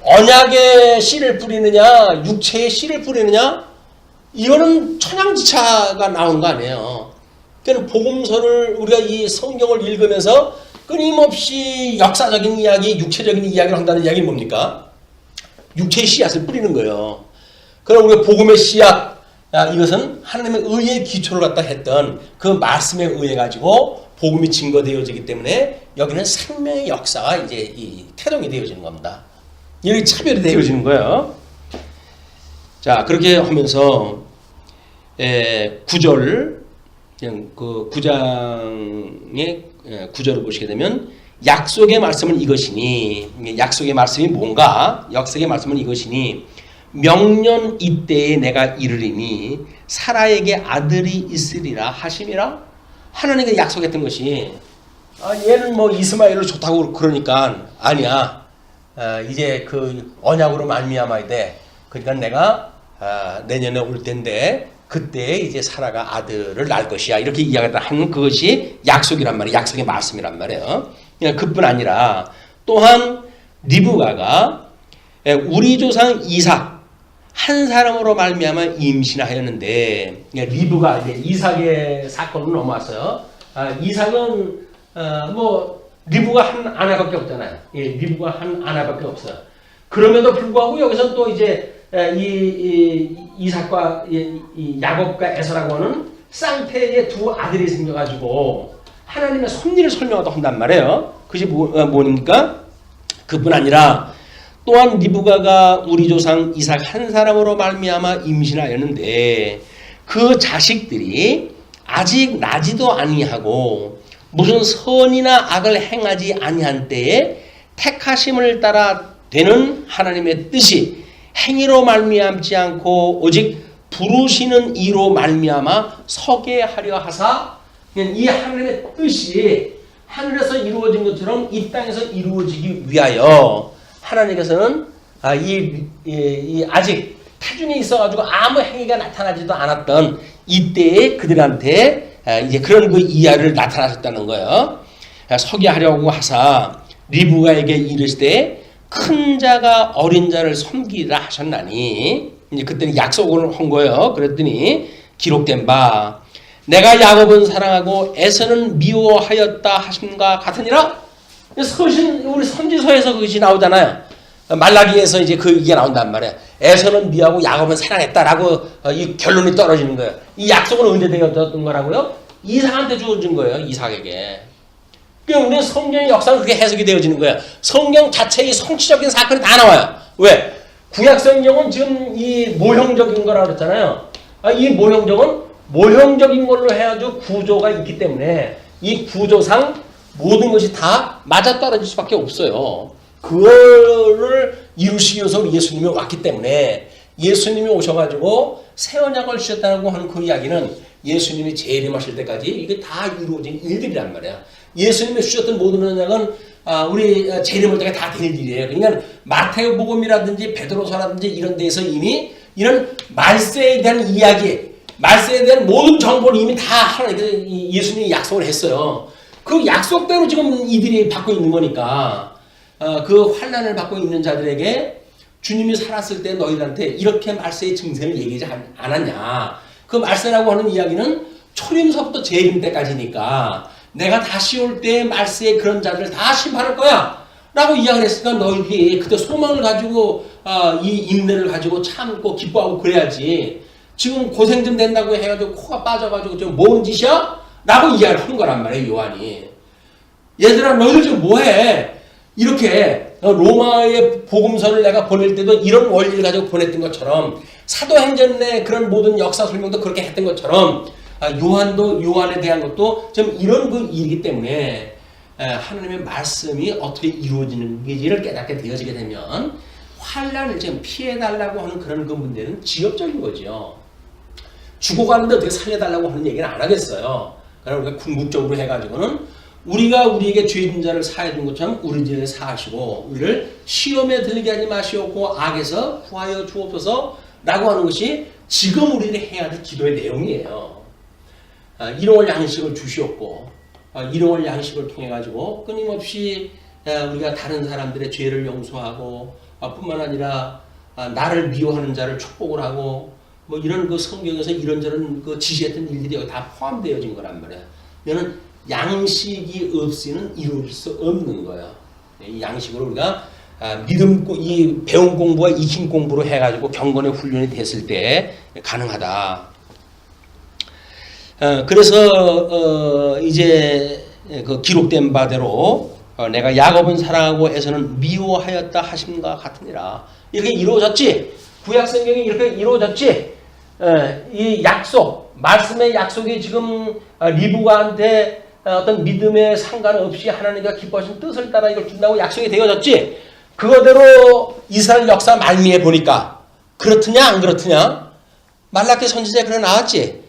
언약의 씨를 뿌리느냐 육체의 씨를 뿌리느냐 이거는 천양지차가 나온 거 아니에요. 그러니까 복음서를 우리가 이 성경을 읽으면서 끊임없이 역사적인 이야기, 육체적인 이야기를 한다는 이야기는 뭡니까? 육체의 씨앗을 뿌리는 거예요. 그럼 우리가 복음의 씨앗, 이것은 하나님의 의의 기초를 갖다 했던 그 말씀에 의해 가지고 복음이 증거되어지기 때문에 여기는 생명의 역사가 이제 이 태동이 되어지는 겁니다. 이렇게 차별이 되어지는 거예요. 자, 그렇게 하면서 9절, 그 9장의 9절을 보시게 되면 약속의 말씀은 이것이니, 약속의 말씀이 뭔가? 약속의 말씀은 이것이니 명년 이때에 내가 이르리니 사라에게 아들이 있으리라 하심이라. 하나님께 약속했던 것이 얘는 뭐 이스마엘로 좋다고 그러니까 아니야. 이제 그 언약으로 말미암아야 돼. 그러니까 내가 내년에 올 텐데 그때 이제 사라가 아들을 낳을 것이야. 이렇게 이야기하는 그것이 약속이란 말이에요. 약속의 말씀이란 말이에요. 그뿐 아니라 또한 리브가가 우리 조상 이삭 한 사람으로 말미암아 임신하였는데, 리브가 이제 이삭의 사건으로 넘어왔어요. 이삭은 뭐 리브가 한 아내밖에 없잖아요. 리브가 한 아내밖에 없어요. 그럼에도 불구하고 여기서 또 이제 이 이삭과 이 야곱과 에서라고 하는 쌍태의 두 아들이 생겨가지고 하나님의 섭리를 설명하도 한단 말이에요. 그것이 뭐입니까? 그뿐 아니라 또한 리브가가 우리 조상 이삭 한 사람으로 말미암아 임신하였는데 그 자식들이 아직 나지도 아니하고 무슨 선이나 악을 행하지 아니한 때에 택하심을 따라 되는 하나님의 뜻이 행위로 말미암지 않고 오직 부르시는 이로 말미암아 서게 하려 하사, 이 하나님의 뜻이 하늘에서 이루어진 것처럼 이 땅에서 이루어지기 위하여 하나님께서는 아직 태중에 있어가지고 아무 행위가 나타나지도 않았던 이때에 그들한테 이제 그런 그 이하를 나타나셨다는 거예요. 서게 하려고 하사 리브가에게 이르시되 큰 자가 어린 자를 섬기라 하셨나니, 이제 그때는 약속을 한 거예요. 그랬더니 기록된 바 내가 야곱은 사랑하고 에서는 미워하였다 하심과 같으니라. 서신 우리 선지서에서 그것이 나오잖아요. 말라기에서 이제 이게 나온단 말이에요. 에서는 미워하고 야곱은 사랑했다라고 이 결론이 떨어지는 거예요. 이 약속은 언제 되었던 거라고요? 이삭한테 주어진 거예요. 이삭에게. 그러니까 우리는 성경의 역사는 그렇게 해석이 되어지는 거예요. 성경 자체의 성취적인 사건이 다 나와요. 왜? 구약 성경은 지금 이 모형적인 거라고 그랬잖아요. 이 모형적인 걸로 해가지고 구조가 있기 때문에 이 구조상 모든 것이 다 맞아떨어질 수밖에 없어요. 그거를 이루시기 위해서 예수님이 왔기 때문에 예수님이 오셔가지고 새 언약을 주셨다고 하는 그 이야기는 예수님이 재림하실 때까지 이게 다 이루어진 일들이란 말이야. 예수님이 주셨던 모든 언약은 우리 재림할 때가 다 될 일이에요. 그러니까 마태복음이라든지 베드로서라든지 이런 데서 이미 이런 말세에 대한 이야기, 말세에 대한 모든 정보를 이미 다 하나님께서 예수님이 약속을 했어요. 그 약속대로 지금 이들이 받고 있는 거니까 그 환난을 받고 있는 자들에게 주님이 살았을 때 너희들한테 이렇게 말세의 증세를 얘기하지 않았냐. 그 말세라고 하는 이야기는 초림서부터 재림 때까지니까 내가 다시 올 때 말세에 그런 자들을 다 심판할 거야 라고 이야기를 했으니까 너희들이 그때 소망을 가지고 이 인내를 가지고 참고 기뻐하고 그래야지. 지금 고생 좀 된다고 해가지고 코가 빠져가지고 좀 뭔 짓이야? 라고 이야기를 한 거란 말이에요. 요한이. 얘들아 너희들 지금 뭐해? 이렇게 로마의 복음서를 내가 보낼 때도 이런 원리를 가지고 보냈던 것처럼 사도행전의 그런 모든 역사 설명도 그렇게 했던 것처럼 요한에 대한 것도 좀 이런 그 일이기 때문에 하나님의 말씀이 어떻게 이루어지는지를 깨닫게 되어지게 되면 환란을 좀 피해달라고 하는 그런 그 문제는 지엽적인 거죠. 죽어가는데 어떻게 살려달라고 하는 얘기는 안 하겠어요. 그러나 우리가 궁극적으로 해가지고는 우리가 우리에게 죄진 자를 사해준 것처럼 우리 죄를 사하시고 우리를 시험에 들게 하지 마시옵고 악에서 구하여 주옵소서 라고 하는 것이 지금 우리들이 해야 될 기도의 내용이에요. 일용할 양식을 주시옵고 일용할 양식을 통해 가지고 끊임없이 우리가 다른 사람들의 죄를 용서하고 뿐만 아니라 나를 미워하는 자를 축복을 하고 뭐 이런 그 성경에서 이런저런 그 지시했던 일들이 여기 다 포함되어진 거란 말이야. 너는 양식이 없이는 이루어질 수 없는 거예요. 이 양식으로 우리가 믿음, 이 배운 공부와 익힌 공부로 해가지고 경건의 훈련이 됐을 때 가능하다. 그래서 이제 그 기록된 바대로 내가 야곱은 사랑하고 에서는 미워하였다 하심과 같으니라. 이렇게 이루어졌지. 구약 성경이 이렇게 이루어졌지. 이 약속, 말씀의 약속이 지금 리브가한테 어떤 믿음에 상관없이 하나님과 기뻐하신 뜻을 따라 이걸 준다고 약속이 되어졌지. 그거대로 이스라엘 역사 말미에 보니까 그렇느냐 안 그렇느냐? 말라기 선지자에 그래 나왔지.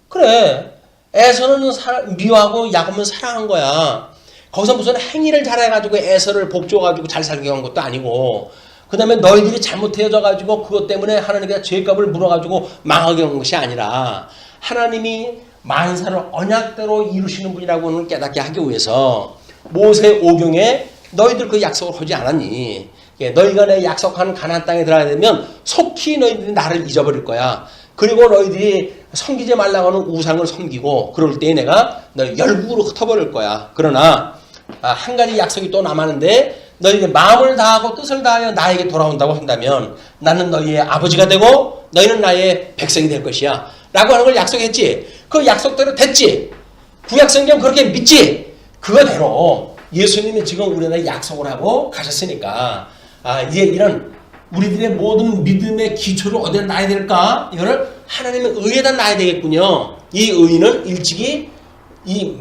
그래. 에서는 미워하고 야곱은 사랑한 거야. 거기서 무슨 행위를 잘해가지고 에서를 복줘가지고 잘 살게 한 것도 아니고, 그 다음에 너희들이 잘못해져가지고 그것 때문에 하나님께 죄값을 물어가지고 망하게 한 것이 아니라 하나님이 만사를 언약대로 이루시는 분이라고는 깨닫게 하기 위해서 모세 오경에 너희들 그 약속을 하지 않았니? 너희가 내 약속한 가나안 땅에 들어가야 되면 속히 너희들이 나를 잊어버릴 거야. 그리고 너희들이 섬기지 말라고 하는 우상을 섬기고 그럴 때 내가 너희 열국으로 흩어버릴 거야. 그러나 한 가지 약속이 또 남았는데 너희가 마음을 다하고 뜻을 다하여 나에게 돌아온다고 한다면 나는 너희의 아버지가 되고 너희는 나의 백성이 될 것이야. 라고 하는 걸 약속했지. 그 약속대로 됐지. 구약성경 그렇게 믿지. 그거대로 예수님이 지금 우리나라에 약속을 하고 가셨으니까 이제 이런 우리들의 모든 믿음의 기초를 어디다 놔야 될까? 이거를 하나님의 의에다 놔야 되겠군요. 이 의는 일찍이 이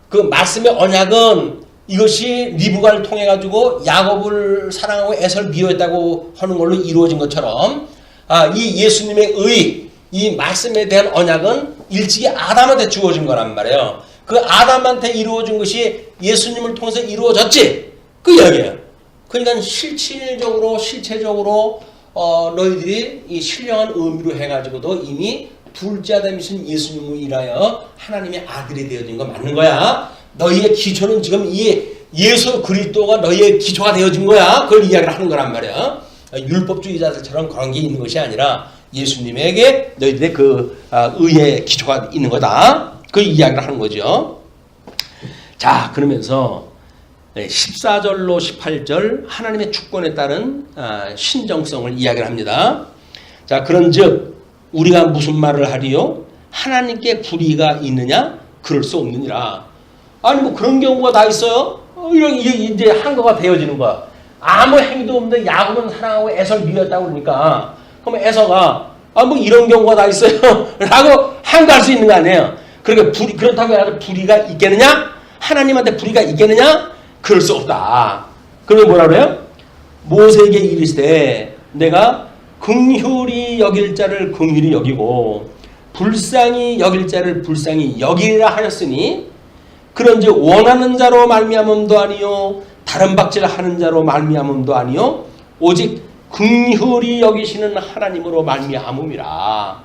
그 말씀의 언약은 이것이 리브가를 통해 가지고 야곱을 사랑하고 에서를 미워했다고 하는 걸로 이루어진 것처럼 이 예수님의 의, 이 말씀에 대한 언약은 일찍이 아담한테 주어진 거란 말이에요. 그 아담한테 이루어진 것이 예수님을 통해서 이루어졌지. 그 이야기예요. 그러니까 실체적으로 너희들이 이 신령한 의미로 해가지고도 이미 둘째 아담이신 예수님을 인하여 하나님의 아들이 되어진 거 맞는 거야. 너희의 기초는 지금 이 예수 그리스도가 너희의 기초가 되어진 거야. 그걸 이야기를 하는 거란 말이야. 율법주의자들처럼 그런 게 있는 것이 아니라 예수님에게 너희들의 그 의의 기초가 있는 거다. 그 이야기를 하는 거죠. 자, 그러면서 14절로 18절 하나님의 주권에 따른 신정성을 이야기를 합니다. 자, 그런즉 우리가 무슨 말을 하리요? 하나님께 불의가 있느냐? 그럴 수 없느니라. 아니 뭐 그런 경우가 다 있어요? 이제 한거가 되어지는 거야. 아무 행위도 없는데 야곱은 사랑하고 에서를 미웠다고 그러니까 그러면 에서가 뭐 이런 경우가 다 있어요? 라고 한거할 수 있는 거 아니에요? 그러니까 그렇다고 해서 불의가 있겠느냐? 하나님한테 불의가 있겠느냐? 그럴 수 없다. 그러면 뭐라 그래요? 모세에게 이르시되 내가 긍휼히 여길 자를 긍휼히 여기고 불쌍히 여길 자를 불쌍히 여기라 하였으니 그런즉 원하는 자로 말미암음도 아니요 다른 박질하는 자로 말미암음도 아니요 오직 긍휼히 여기시는 하나님으로 말미암음이라.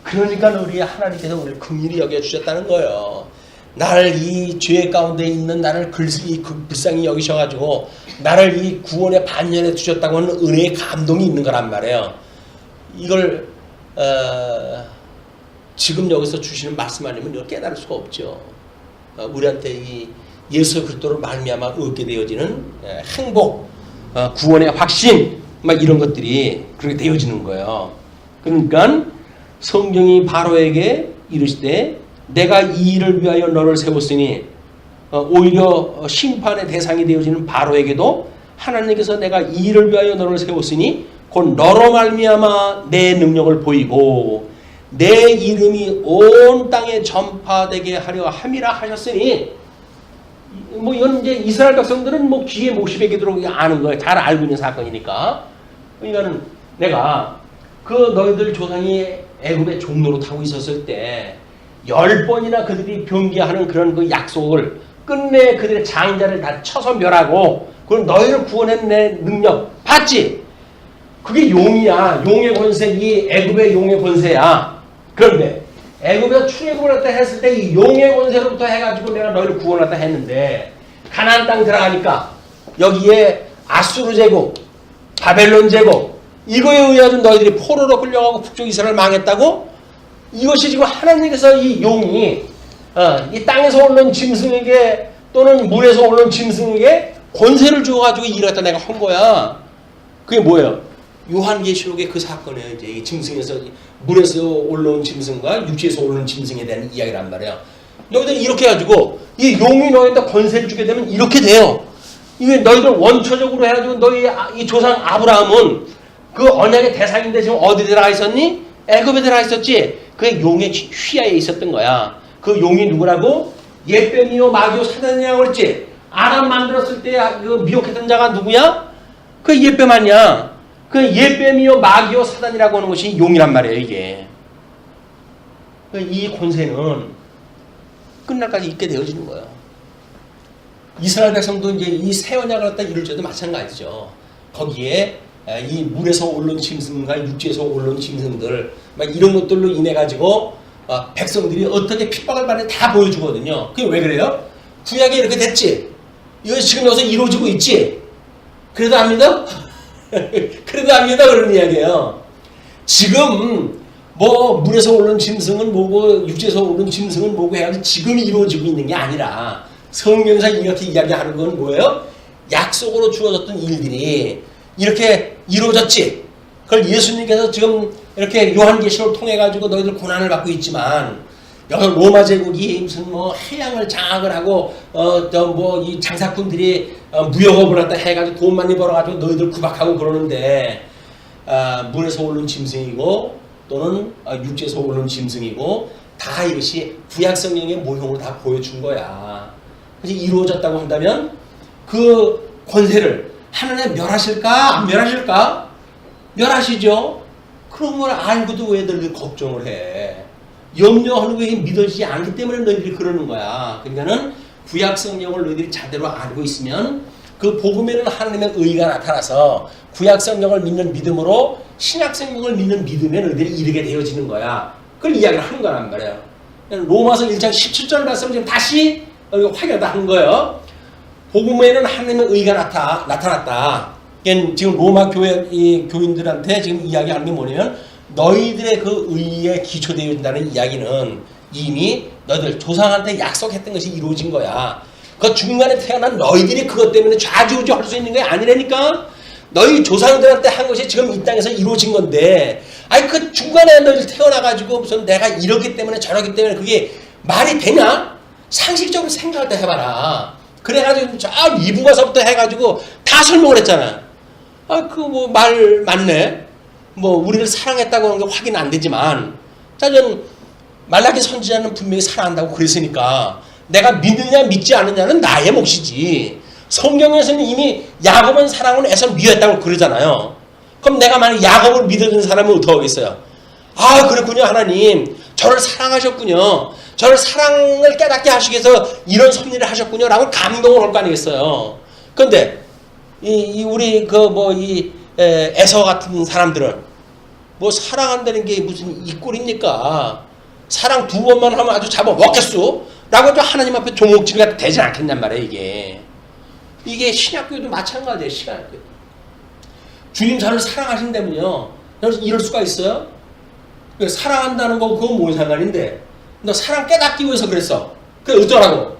그러니까 우리 하나님께서 우리를 긍휼히 여겨주셨다는 거예요. 나를 이 죄 가운데 있는 나를 불쌍히 여기셔가지고 나를 이 구원의 반열에 두셨다고 하는 은혜의 감동이 있는 거란 말이에요. 이걸 지금 여기서 주시는 말씀 아니면 이걸 깨달을 수가 없죠. 우리한테 이 예수 그리스도를 말미암아 얻게 되어지는 행복, 구원의 확신 막 이런 것들이 그렇게 되어지는 거예요. 그러니까 성경이 바로에게 이르시되 내가 이 일을 위하여 너를 세웠으니 오히려 심판의 대상이 되어지는 바로에게도 하나님께서 내가 이 일을 위하여 너를 세웠으니 곧 너로 말미암아 내 능력을 보이고 내 이름이 온 땅에 전파되게 하려 함이라 하셨으니 뭐 이건 이제 이스라엘 백성들은 뭐 귀에 못이 베게 들어오게 아는 거예요. 잘 알고 있는 사건이니까. 그러니까는 내가 그 너희들 조상이 애굽의 종로로 타고 있었을 때 10번이나 그들이 병기하는 그런 그 약속을 끝내 그들의 장자를 다 쳐서 멸하고 그걸 너희를 구원해낸 내 능력 봤지? 그게 용이야. 용의 권세, 이 애굽의 용의 권세야. 그런데 애굽에서 출애굽을 했다 했을 때 이 용의 권세로부터 해가지고 내가 너희를 구원했다 했는데 가나안 땅 들어가니까 여기에 아수르 제국, 바벨론 제국 이거에 의해서 너희들이 포로로 끌려가고 북쪽 이스라엘 망했다고? 이것이 지금 하나님께서 이 용이 이 땅에서 오른 짐승에게 또는 물에서 오른 짐승에게 권세를 주어가지고 일을 갖다 내가 한 거야. 그게 뭐예요? 요한계시록의 그 사건이에요. 이제 이 짐승에서 물에서 올라온 짐승과 육지에서 올라온 짐승에 대한 이야기란 말이야. 너희들 이렇게 해가지고 이 용이 너희한테 권세를 주게 되면 이렇게 돼요. 이게 너희들 원초적으로 해가지고 너희 이 조상 아브라함은 그 언약의 대상인데 지금 어디 들어가 있었니? 애굽에 들어가 있었지. 그 용의 휘하에 있었던 거야. 그 용이 누구라고? 예뱀이요 마귀요 사단이라고 그랬지. 아람 만들었을 때 그 미혹했던 자가 누구야? 그 예뱀 아니야. 그 예뱀이요 마귀요 사단이라고 하는 것이 용이란 말이에요. 이게. 이 권세는 끝날까지 있게 되어지는 거예요. 이스라엘 백성도 이제 이 새 언약을 갖다 이룰 때도 마찬가지죠. 거기에 이 물에서 올라온 짐승과 육지에서 올라온 짐승들 막 이런 것들로 인해 가지고 백성들이 어떻게 핍박을 받는지 다 보여주거든요. 그게 왜 그래요? 구약이 이렇게 됐지. 이거 지금 여기서 이루어지고 있지. 그래도 안 믿어? 그래도 안 믿어? 그런 이야기예요. 지금 뭐 물에서 오른 짐승은 뭐고 육지에서 오른 짐승은 뭐고 해가지고 지금 이루어지고 있는 게 아니라 성경에서 이렇게 이야기하는 건 뭐예요? 약속으로 주어졌던 일들이 이렇게 이루어졌지. 그걸 예수님께서 지금 이렇게 요한계시록을 통해 가지고 너희들 고난을 받고 있지만 여기 로마 제국이 무슨 뭐 해양을 장악을 하고 뭐 이 장사꾼들이 무역업을 갖다 해가지고 돈 많이 벌어가지고 너희들 구박하고 그러는데 물에서 오른 짐승이고 또는 육지에서 오른 짐승이고 다 이것이 구약 성경의 모형으로 다 보여준 거야. 그래서 이루어졌다고 한다면 그 권세를 하나님 멸하실까? 안 멸하실까? 멸하시죠. 그런 걸 알고도 왜 너희들 걱정을 해? 염려하는 게 믿어지지 않기 때문에 너희들이 그러는 거야. 그러니까는 구약 성경을 너희들이 제대로 알고 있으면 그 복음에는 하나님의 의가 나타나서 구약 성경을 믿는 믿음으로 신약 성경을 믿는 믿음에 너희들이 이르게 되어지는 거야. 그걸 이야기를 하는 거란 말이에요. 로마서 1장 17절 말씀 지금 다시 확인한 거예요. 복음에는 하나님의 의가 나타났다. 지금 로마 교회 이 교인들한테 지금 이야기하는 게 뭐냐면 너희들의 그 의에 기초되어 있다는 이야기는 이미 너희들 조상한테 약속했던 것이 이루어진 거야. 그 중간에 태어난 너희들이 그것 때문에 좌지우지 할 수 있는 게 아니라니까. 너희 조상들한테 한 것이 지금 이 땅에서 이루어진 건데 아니 그 중간에 너희들 태어나가지고 무슨 내가 이러기 때문에 저러기 때문에 그게 말이 되냐? 상식적으로 생각을 다 해봐라. 그래가지고 저 이부가서부터 해가지고 다 설명을 했잖아. 그 뭐 말 맞네. 뭐 우리를 사랑했다고 하는 게 확인 안 되지만 전 말라기 선지자는 분명히 사랑한다고 그랬으니까 내가 믿느냐 믿지 않느냐는 나의 몫이지. 성경에서는 이미 야곱은 사랑을 애서 미웠다고 그러잖아요. 그럼 내가 만약 야곱을 믿어준 사람은 어떻게 하겠어요? 아 그렇군요 하나님 저를 사랑하셨군요. 저를 사랑을 깨닫게 하시기 위해서 이런 섭리를 하셨군요 라고 감동을 할 거 아니겠어요. 그런데 우리 에서 같은 사람들은 뭐 사랑한다는 게 무슨 이 꼴입니까? 사랑 두 번만 하면 아주 잡아먹겠소? 라고 또 하나님 앞에 종목질이 되지 않겠냔 말이에요, 이게 신약교회도 마찬가지예요, 신약교회. 주님 저를 사랑하신다면요. 이럴 수가 있어요? 사랑한다는 거 그건 뭔 상관인데? 너 사랑 깨닫기 위해서 그랬어. 그래, 어쩌라고?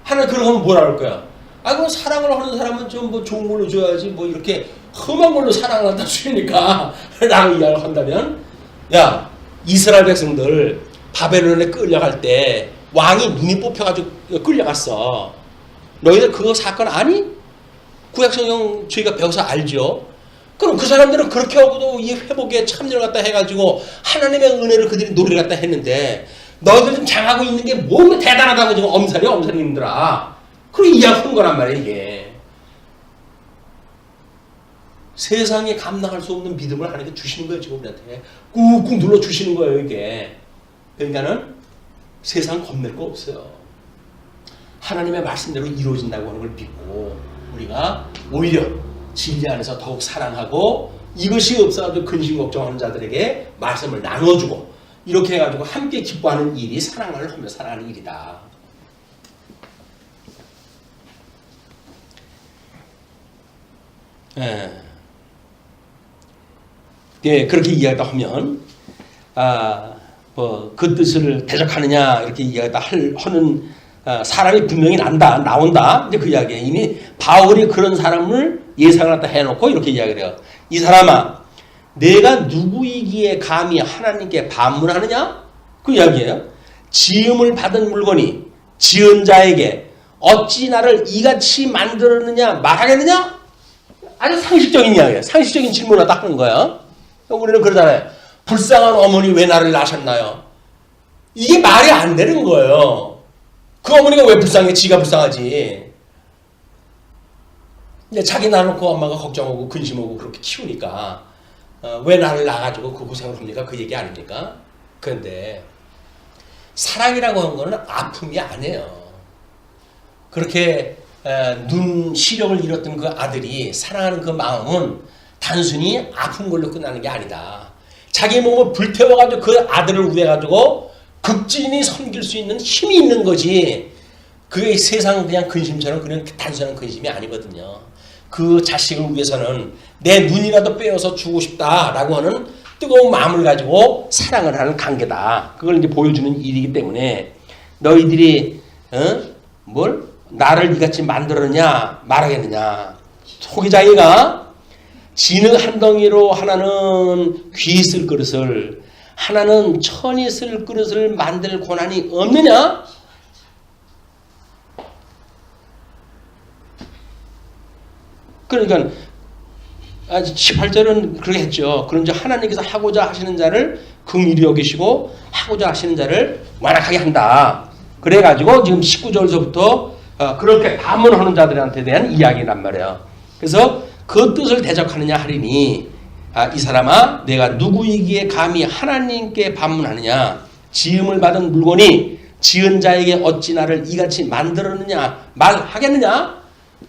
하나님 그러고 하면 뭐라 할 거야? 그럼 사랑을 하는 사람은 좀 뭐 좋은 걸로 줘야지, 뭐 이렇게 험한 걸로 사랑을 한다 주니까 라고 이야기를 한다면, 야, 이스라엘 백성들 바벨론에 끌려갈 때 왕이 눈이 뽑혀가지고 끌려갔어. 너희들 그거 사건 아니? 구약성경 저희가 배워서 알죠? 그럼 그 사람들은 그렇게 하고도 이 회복에 참여를 갖다 해가지고 하나님의 은혜를 그들이 노래를 갖다 했는데 너희들 좀 당하고 있는 게 뭔가 대단하다고 지금 엄살님들아. 그런 이야기한 거란 말이야, 이게. 세상에 감당할 수 없는 믿음을 하나님께 주시는 거예요, 지금 우리한테. 꾹꾹 눌러 주시는 거예요, 이게. 그러니까는 세상 겁낼 거 없어요. 하나님의 말씀대로 이루어진다고 하는 걸 믿고 우리가 오히려 진리 안에서 더욱 사랑하고 이것이 없어도 근심 걱정하는 자들에게 말씀을 나눠주고 이렇게 해가지고 함께 기뻐하는 일이 사랑을 하며 살아가는 일이다. 예, 그렇게 이야기하면 그 뜻을 대적하느냐 이렇게 이야기다 하는 사람이 분명히 나온다. 이제 그 이야기에 이미 바울이 그런 사람을 예상을 갖다 해놓고 이렇게 이야기를 해요. 이 사람아, 내가 누구이기에 감히 하나님께 반문하느냐? 그 이야기예요. 지음을 받은 물건이 지은 자에게 어찌 나를 이같이 만들었느냐 말하겠느냐? 아주 상식적인 이야기예요. 상식적인 질문을 딱 하는 거예요. 우리는 그러잖아요. 불쌍한 어머니 왜 나를 낳으셨나요? 이게 말이 안 되는 거예요. 그 어머니가 왜 불쌍해? 지가 불쌍하지. 근데 자기 낳아놓고 엄마가 걱정하고 근심하고 그렇게 키우니까 왜 나를 낳아가지고 그 고생을 합니까? 그 얘기 아닙니까? 그런데 사랑이라고 하는 거는 아픔이 아니에요. 그렇게 눈 시력을 잃었던 그 아들이 사랑하는 그 마음은 단순히 아픈 걸로 끝나는 게 아니다. 자기 몸을 불태워가지고 그 아들을 위해가지고 극진히 섬길 수 있는 힘이 있는 거지. 그게 세상 그냥 근심처럼 그냥 단순한 근심이 아니거든요. 그 자식을 위해서는 내 눈이라도 빼어서 주고 싶다라고 하는 뜨거운 마음을 가지고 사랑을 하는 관계다. 그걸 이제 보여주는 일이기 때문에 너희들이 나를 이같이 만들었냐 말하겠느냐. 소기자기가 진흙 한 덩이로 하나는 귀 쓸 그릇을 하나는 천이 쓸 그릇을 만들 고난이 없느냐? 그러니까 18절은 그렇게 했죠. 그런즉 하나님께서 하고자 하시는 자를 긍휼히 여기시고 하고자 하시는 자를 완악하게 한다. 그래가지고 지금 19절서부터 그렇게 반문하는 자들한테 대한 이야기란 말이에요. 그래서 그 뜻을 대적하느냐 하리니 이 사람아 내가 누구이기에 감히 하나님께 반문하느냐. 지음을 받은 물건이 지은 자에게 어찌 나를 이같이 만들었느냐 말하겠느냐.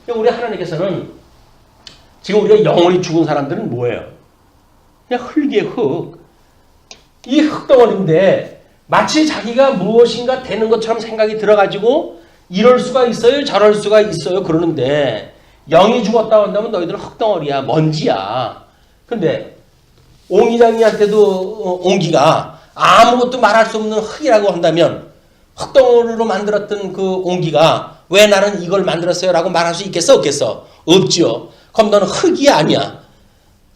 우리 하나님께서는 지금 우리가 영원히 죽은 사람들은 뭐예요? 그냥 흙이에요. 흙. 이 흙덩어리인데 마치 자기가 무엇인가 되는 것처럼 생각이 들어가지고 이럴 수가 있어요, 저럴 수가 있어요 그러는데 영이 죽었다고 한다면 너희들은 흙덩어리야, 먼지야. 근데 옹기장이한테도 옹기가 아무것도 말할 수 없는 흙이라고 한다면 흙덩어리로 만들었던 그 옹기가 왜 나는 이걸 만들었어요 라고 말할 수 있겠어 없겠어? 없죠. 그럼 너는 흙이 아니야.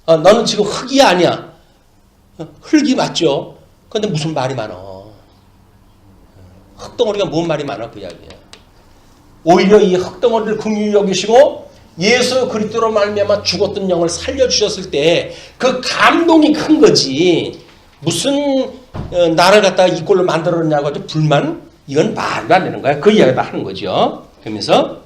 너는 지금 흙이 아니야. 흙이 맞죠? 근데 무슨 말이 많어? 흙덩어리가 뭔 말이 많아 그 이야기야. 오히려 이 흙덩어리를 긍휼히 여기시고 예수 그리스도로 말미암아 죽었던 영을 살려주셨을 때 그 감동이 큰 거지. 무슨 나를 갖다가 이 꼴로 만들었냐고 해도 불만? 이건 말도 안 되는 거야. 그 이야기를 하는 거죠. 그러면서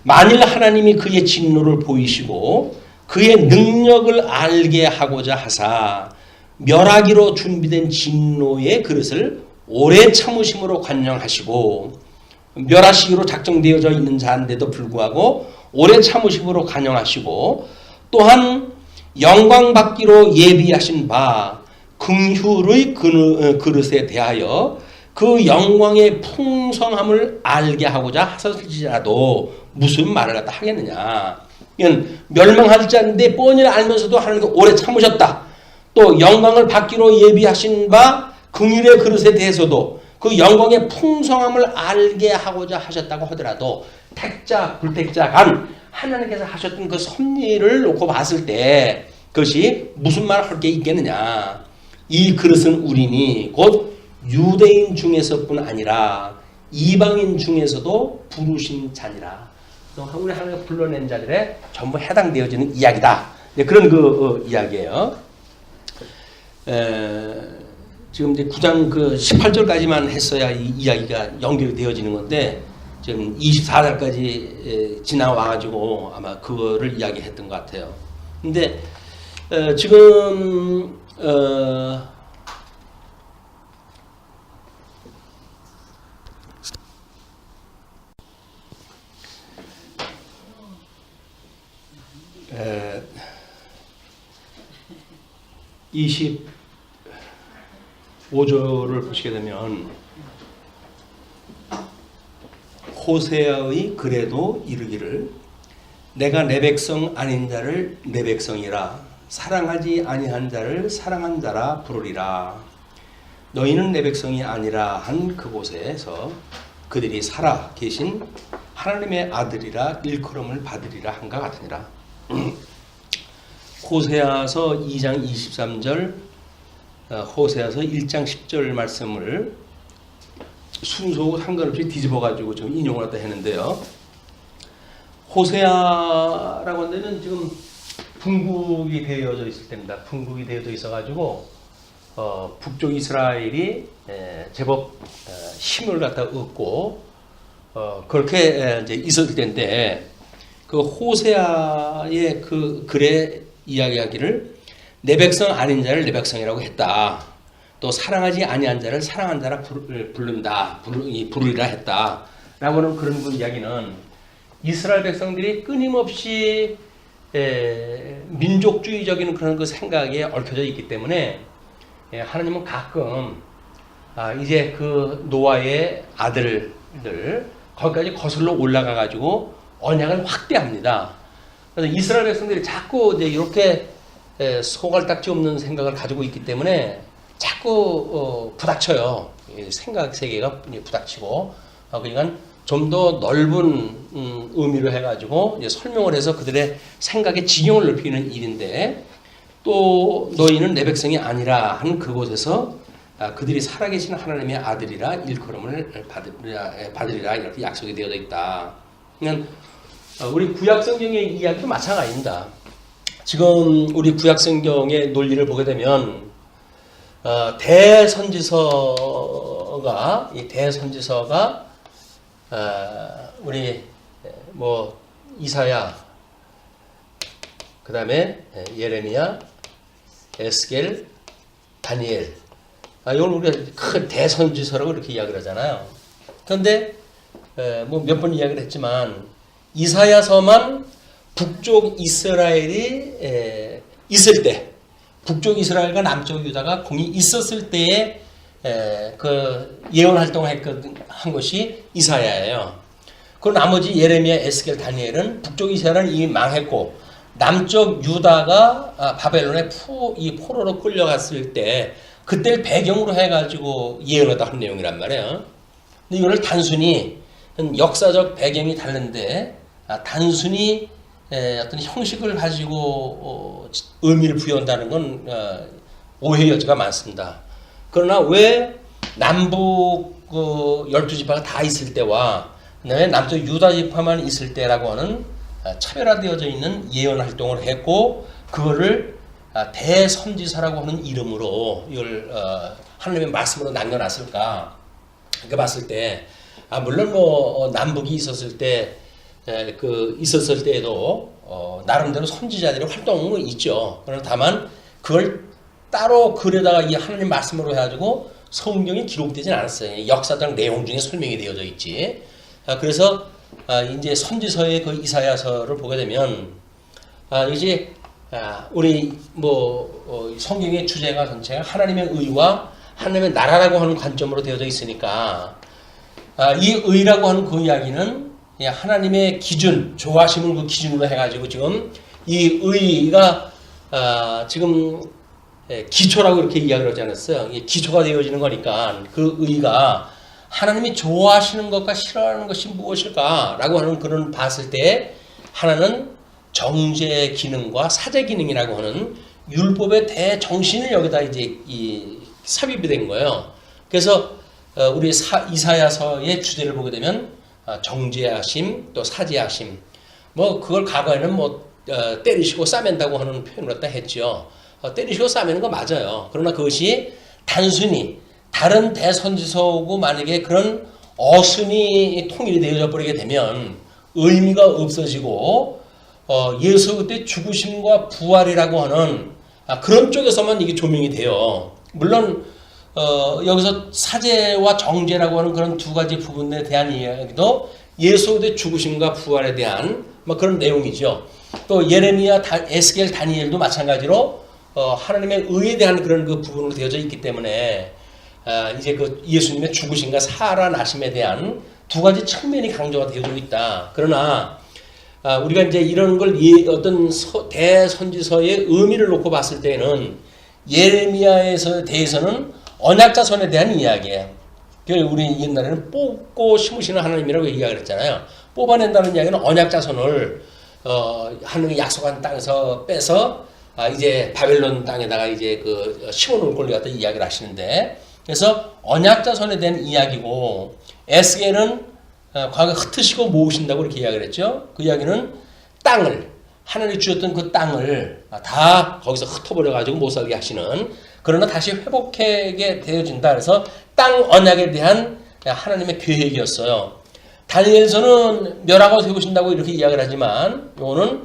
만일 하나님이 그의 진노를 보이시고 그의 능력을 알게 하고자 하사 멸하기로 준비된 진노의 그릇을 오래 참으심으로 관용하시고 멸하시기로 작정되어져 있는 자인데도 불구하고 오래 참으심으로 관용하시고 또한 영광받기로 예비하신 바 긍휼의 그릇에 대하여 그 영광의 풍성함을 알게 하고자 하실지라도 무슨 말을 갖다 하겠느냐. 이건 멸망할 자인데 뻔히 알면서도 하나님께 오래 참으셨다. 또 영광을 받기로 예비하신 바 긍휼의 그릇에 대해서도 그 영광의 풍성함을 알게 하고자 하셨다고 하더라도 택자 불택자 간 하나님께서 하셨던 그 섭리를 놓고 봤을 때 그것이 무슨 말을 할 게 있겠느냐. 이 그릇은 우리니 곧 유대인 중에서뿐 아니라 이방인 중에서도 부르신 자니라. 우리 하나님을 불러낸 자들의 전부 해당되어지는 이야기다. 네, 그런 그 이야기예요. 지금 이제 9장 그 18절까지만 했어야 이 이야기가 연결이 되어지는 건데 지금 24절까지 지나와가지고 아마 그거를 이야기했던 것 같아요. 근데 지금 25절을 보시게 되면 호세아의 글에도 이르기를 내가 내 백성 아닌 자를 내 백성이라 사랑하지 아니한 자를 사랑한 자라 부르리라. 너희는 내 백성이 아니라 한 그곳에서 그들이 살아 계신 하나님의 아들이라 일컬음을 받으리라 한가 같으니라. 호세아서 2장 23절, 호세아서 1장 10절 말씀을 순서하고 상관없이 뒤집어가지고 좀 인용을 하다 했는데요. 호세아라고 하는 데는 지금 분국이 되어져 있을 때입니다. 분국이 되어져 있어가지고 북쪽 이스라엘이 제법 힘을 갖다 얻고 그렇게 이제 있었을 때인데 그 호세아의 그 글에 이야기하기를 내 백성 아닌 자를 내 백성이라고 했다. 또 사랑하지 아니한 자를 사랑한 자라 부르리라 했다. 라고 하는 그런 그 이야기는 이스라엘 백성들이 끊임없이 민족주의적인 그런 그 생각에 얽혀져 있기 때문에 하나님은 가끔 이제 그 노아의 아들들 거기까지 거슬러 올라가 가지고 언약을 확대합니다. 그래서 이스라엘 백성들이 자꾸 이제 이렇게 소갈딱지 없는 생각을 가지고 있기 때문에 자꾸 부닥쳐요. 생각 세계가 부닥치고 그러니까 좀 더 넓은 의미로 해가지고 이제 설명을 해서 그들의 생각의 지경을 넓히는 일인데 또 너희는 내 백성이 아니라 한 그곳에서 그들이 살아계신 하나님의 아들이라 일컬음을 받으리라 이렇게 약속이 되어져 있다. 그러니까 우리 구약성경의 이야기도 마찬가지입니다. 지금 우리 구약성경의 논리를 보게 되면 대선지서가 우리 뭐 이사야, 그 다음에 예레미야, 에스겔, 다니엘, 이걸 우리가 큰 대선지서라고 이렇게 이야기를 하잖아요. 그런데 뭐 몇 번 이야기를 했지만 이사야서만 북쪽 이스라엘이 있을 때, 북쪽 이스라엘과 남쪽 유다가 공이 있었을 때에 그 예언 활동을 한 것이 이사야예요. 그리고 나머지 예레미야, 에스겔, 다니엘은 북쪽 이스라엘은 이미 망했고 남쪽 유다가 바벨론의 이 포로로 끌려갔을 때 그때를 배경으로 해가지고 예언하다 한 내용이란 말이에요. 근데 이거를 단순히 역사적 배경이 다른데 단순히 어떤 형식을 가지고 의미를 부여한다는 건 오해 여지가 많습니다. 그러나 왜 남북 12지파가 다 있을 때와 그다음에 남쪽 유다 지파만 있을 때라고 하는 차별화되어져 있는 예언 활동을 했고 그거를 대선지서라고 하는 이름으로 이걸 하나님의 말씀으로 남겨놨을까? 이렇게 봤을 때 물론 뭐 남북이 있었을 때에도 나름대로 선지자들의 활동은 있죠. 그러나 다만 그걸 따로 글에다가 이 하나님 말씀으로 해가지고 성경이 기록되진 않았어요. 역사적 내용 중에 설명이 되어져 있지. 그래서 이제 선지서의 그 이사야서를 보게 되면 이제 우리 뭐 성경의 주제가 전체가 하나님의 의와 하나님의 나라라고 하는 관점으로 되어져 있으니까 이 의라고 하는 그 이야기는 하나님의 기준, 좋아하심을 그 기준으로 해가지고 지금 이 의가 지금 기초라고 이렇게 이야기를 하지 않았어요. 기초가 되어지는 거니까 그 의가 하나님이 좋아하시는 것과 싫어하는 것이 무엇일까라고 하는 그런 봤을 때 하나는 정죄 기능과 사제 기능이라고 하는 율법의 대정신을 여기다 이제 삽입이 된 거예요. 그래서 우리 이사야서의 주제를 보게 되면 정죄하심 또 사죄하심 뭐 그걸 과거에는 뭐 때리시고 싸맨다고 하는 표현을 갖다 했죠. 때리시고 싸매는 거 맞아요. 그러나 그것이 단순히 다른 대선지서고 만약에 그런 어순이 통일이 되어져 버리게 되면 의미가 없어지고 예수 그때 죽으심과 부활이라고 하는 그런 쪽에서만 이게 조명이 돼요. 물론 여기서 사죄와 정죄라고 하는 그런 두 가지 부분에 대한 이야기도 예수 그때 죽으심과 부활에 대한 뭐 그런 내용이죠. 또 예레미야, 에스겔, 다니엘도 마찬가지로 하나님의 의에 대한 그런 그 부분으로 되어져 있기 때문에 이제 그 예수님의 죽으심과 살아나심에 대한 두 가지 측면이 강조가 되어져 있다. 그러나 우리가 이제 이런 걸 어떤 대선지서의 의미를 놓고 봤을 때는 예레미야에서 대해서는 언약 자손에 대한 이야기예요. 우리 옛날에는 뽑고 심으시는 하나님이라고 이야기를 했잖아요. 뽑아낸다는 이야기는 언약 자손을 하나님이 약속한 땅에서 빼서 이제 바벨론 땅에다가 이제 그 심어놓을 걸 갖다 이야기를 하시는데, 그래서 언약 자손에 대한 이야기고, 에스겔은 과거에 흩으시고 모으신다고 이렇게 이야기를 했죠. 그 이야기는 땅을, 하나님이 주셨던 그 땅을 다 거기서 흩어버려가지고 못 살게 하시는, 그러나 다시 회복하게 되어진다. 그래서 땅 언약에 대한 하나님의 계획이었어요. 다니엘서는 멸하고 세우신다고 이렇게 이야기를 하지만, 이거는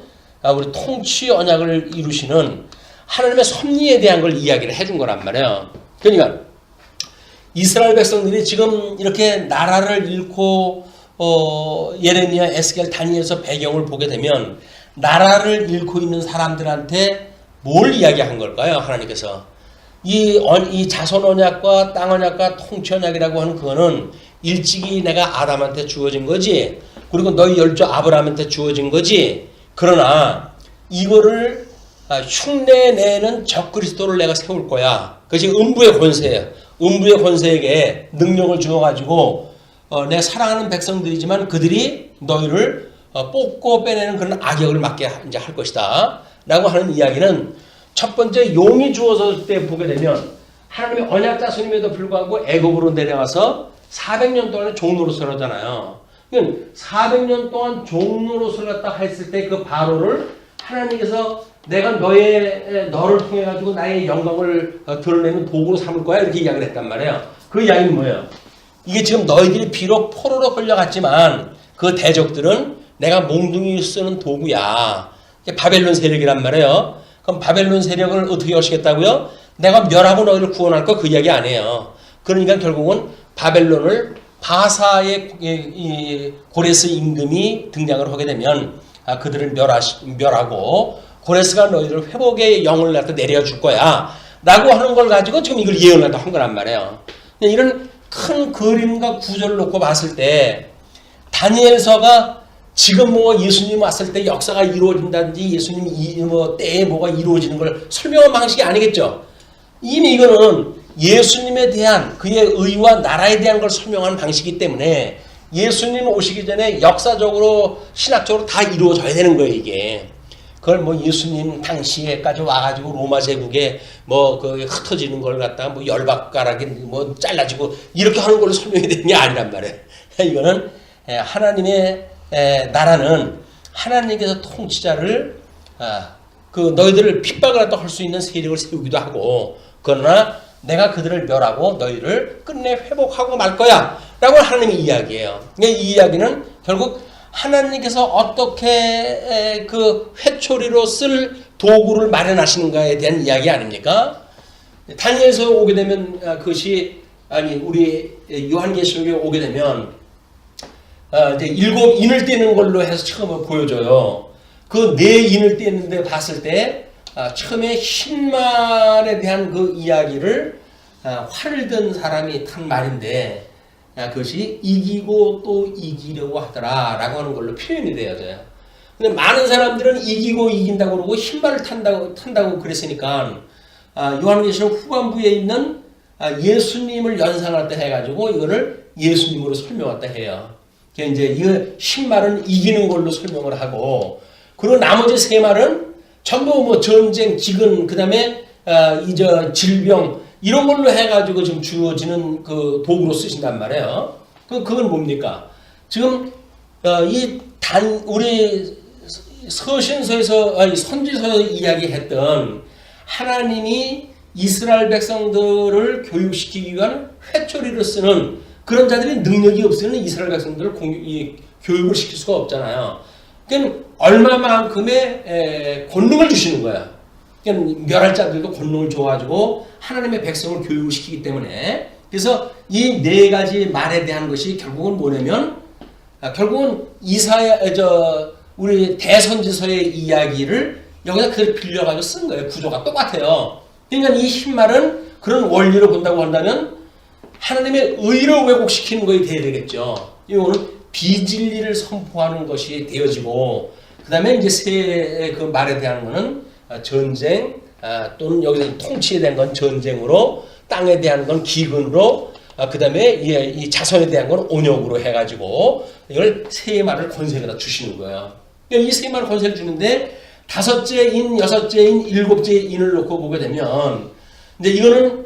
우리 통치 언약을 이루시는 하나님의 섭리에 대한 걸 이야기를 해준 거란 말이에요. 그러니까 이스라엘 백성들이 지금 이렇게 나라를 잃고 예레미야, 에스겔, 다니엘서 배경을 보게 되면 나라를 잃고 있는 사람들한테 뭘 이야기한 걸까요? 하나님께서 이 자손 언약과 땅 언약과 통치 언약이라고 하는 그거는 일찍이 내가 아담한테 주어진 거지, 그리고 너희 열조 아브라함한테 주어진 거지. 그러나 이거를 흉내내는 적그리스도를 내가 세울 거야. 그것이 음부의 권세예요. 음부의 권세에게 능력을 주어가지고 내가 사랑하는 백성들이지만 그들이 너희를 뽑고 빼내는 그런 악역을 맡게 이제 할 것이다 라고 하는 이야기는, 첫 번째 용이 주어졌을 때 보게 되면 하나님의 언약 자손임에도 불구하고 애굽으로 내려와서 400년 동안 종노릇을 하잖아요. 그러니까 400년 동안 종노릇을 갖다 했을 때 그 바로를 하나님께서 내가 너를 통해 가지고 나의 영광을 드러내는 도구로 삼을 거야 이렇게 이야기를 했단 말이에요. 그 이야기는 뭐예요? 이게 지금 너희들이 비록 포로로 끌려갔지만 그 대적들은 내가 몽둥이 쓰는 도구야. 이게 바벨론 세력이란 말이에요. 그럼 바벨론 세력을 어떻게 하시겠다고요? 내가 멸하고 너희를 구원할 거 그 이야기 아니에요. 그러니까 결국은 바벨론을 바사의 고레스 임금이 등장을 하게 되면 그들을 멸하고 고레스가 너희를 회복의 영을 갖다 내려줄 거야 라고 하는 걸 가지고 지금 이걸 예언을 한 거란 말이에요. 이런 큰 그림과 구조를 놓고 봤을 때 다니엘서가 지금 뭐 예수님 왔을 때 역사가 이루어진다든지 예수님 때에 뭐가 이루어지는 걸 설명한 방식이 아니겠죠. 이미 이거는 예수님에 대한 그의 의와 나라에 대한 걸 설명하는 방식이기 때문에 예수님 오시기 전에 역사적으로 신학적으로 다 이루어져야 되는 거예요. 이게 그걸 뭐 예수님 당시에까지 와가지고 로마 제국에 뭐 그 흩어지는 걸 갖다가 뭐 열박가락이 뭐 잘라지고 이렇게 하는 걸로 설명이 되는 게 아니란 말이에요. 이거는 하나님의 나라는 하나님께서 통치자를 그 너희들을 핍박을 갖다 할 수 있는 세력을 세우기도 하고, 그러나 내가 그들을 멸하고 너희를 끝내 회복하고 말 거야 라고 하나님의 이야기예요. 이 이야기는 결국 하나님께서 어떻게 그 회초리로 쓸 도구를 마련하시는가에 대한 이야기 아닙니까? 다니엘서에 오게 되면 그것이 우리 요한계시록에 오게 되면 이제 7인을 떼는 걸로 해서 처음 보여줘요. 그 4인을 떼는데 봤을 때 처음에 흰말에 대한 그 이야기를 활을 든 사람이 탄 말인데 그것이 이기고 또 이기려고 하더라 라고 하는 걸로 표현이 되어져요. 근데 많은 사람들은 이기고 이긴다고 그러고 흰말을 탄다고 그랬으니까 요한계시록 후반부에 있는 예수님을 연상할 때 해가지고 이거를 예수님으로 설명했다 해요. 이제 이 흰말은 이기는 걸로 설명을 하고, 그리고 나머지 3말은 전부 뭐 전쟁, 기근, 그 다음에 질병 이런 걸로 해가지고 지금 주어지는 그 도구로 쓰신단 말이에요. 그건 뭡니까? 지금 우리 선지서에서 이야기했던 하나님이 이스라엘 백성들을 교육시키기 위한 회초리를 쓰는 그런 자들이 능력이 없으면 이스라엘 백성들을 교육을 시킬 수가 없잖아요. 그러니까 얼마만큼의 권능을 주시는 거야. 그러니까 멸할 자들도 권능을 줘가지고 하나님의 백성을 교육을 시키기 때문에, 그래서 이 4가지 말에 대한 것이 결국은 뭐냐면 결국은 우리 대선지서의 이야기를 여기서 그걸 빌려가지고 쓴 거예요. 구조가 똑같아요. 그러니까 이 흰말은 그런 원리로 본다고 한다면 하나님의 의를 왜곡시키는 것이 돼야 되겠죠. 이거는 비진리를 선포하는 것이 되어지고, 그 다음에 이제 그 말에 대한 거는 전쟁, 또는 여기서 통치에 대한 건 전쟁으로 땅에 대한 건 기근으로, 그 다음에 이 자손에 대한 건 온역으로 해가지고 이걸 세 마를 권세를 주시는 거예요. 이 세 마를 권세를 주는데 다섯째 인, 여섯째 인, 일곱째 인을 놓고 보게 되면 이제 이거는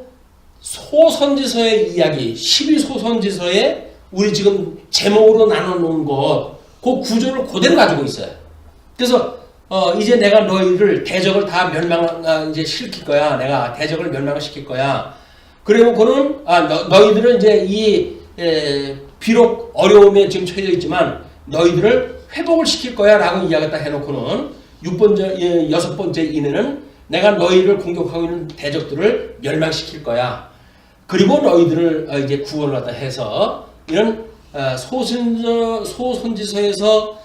소선지서의 이야기, 12소선지서에 우리 지금 제목으로 나눠놓은 그 구조를 그대로 가지고 있어요. 그래서 이제 내가 너희를 대적을 다 이제 시킬 거야. 내가 대적을 멸망을 시킬 거야. 그래놓고는 너희들은 이제 비록 어려움에 지금 처해 있지만 너희들을 회복을 시킬 거야라고 이야기했다 해놓고는 여섯 번째 인에는 내가 너희를 공격하고 있는 대적들을 멸망시킬 거야. 그리고 너희들을 이제 구원을 갖다 해서 이런 소선지서에서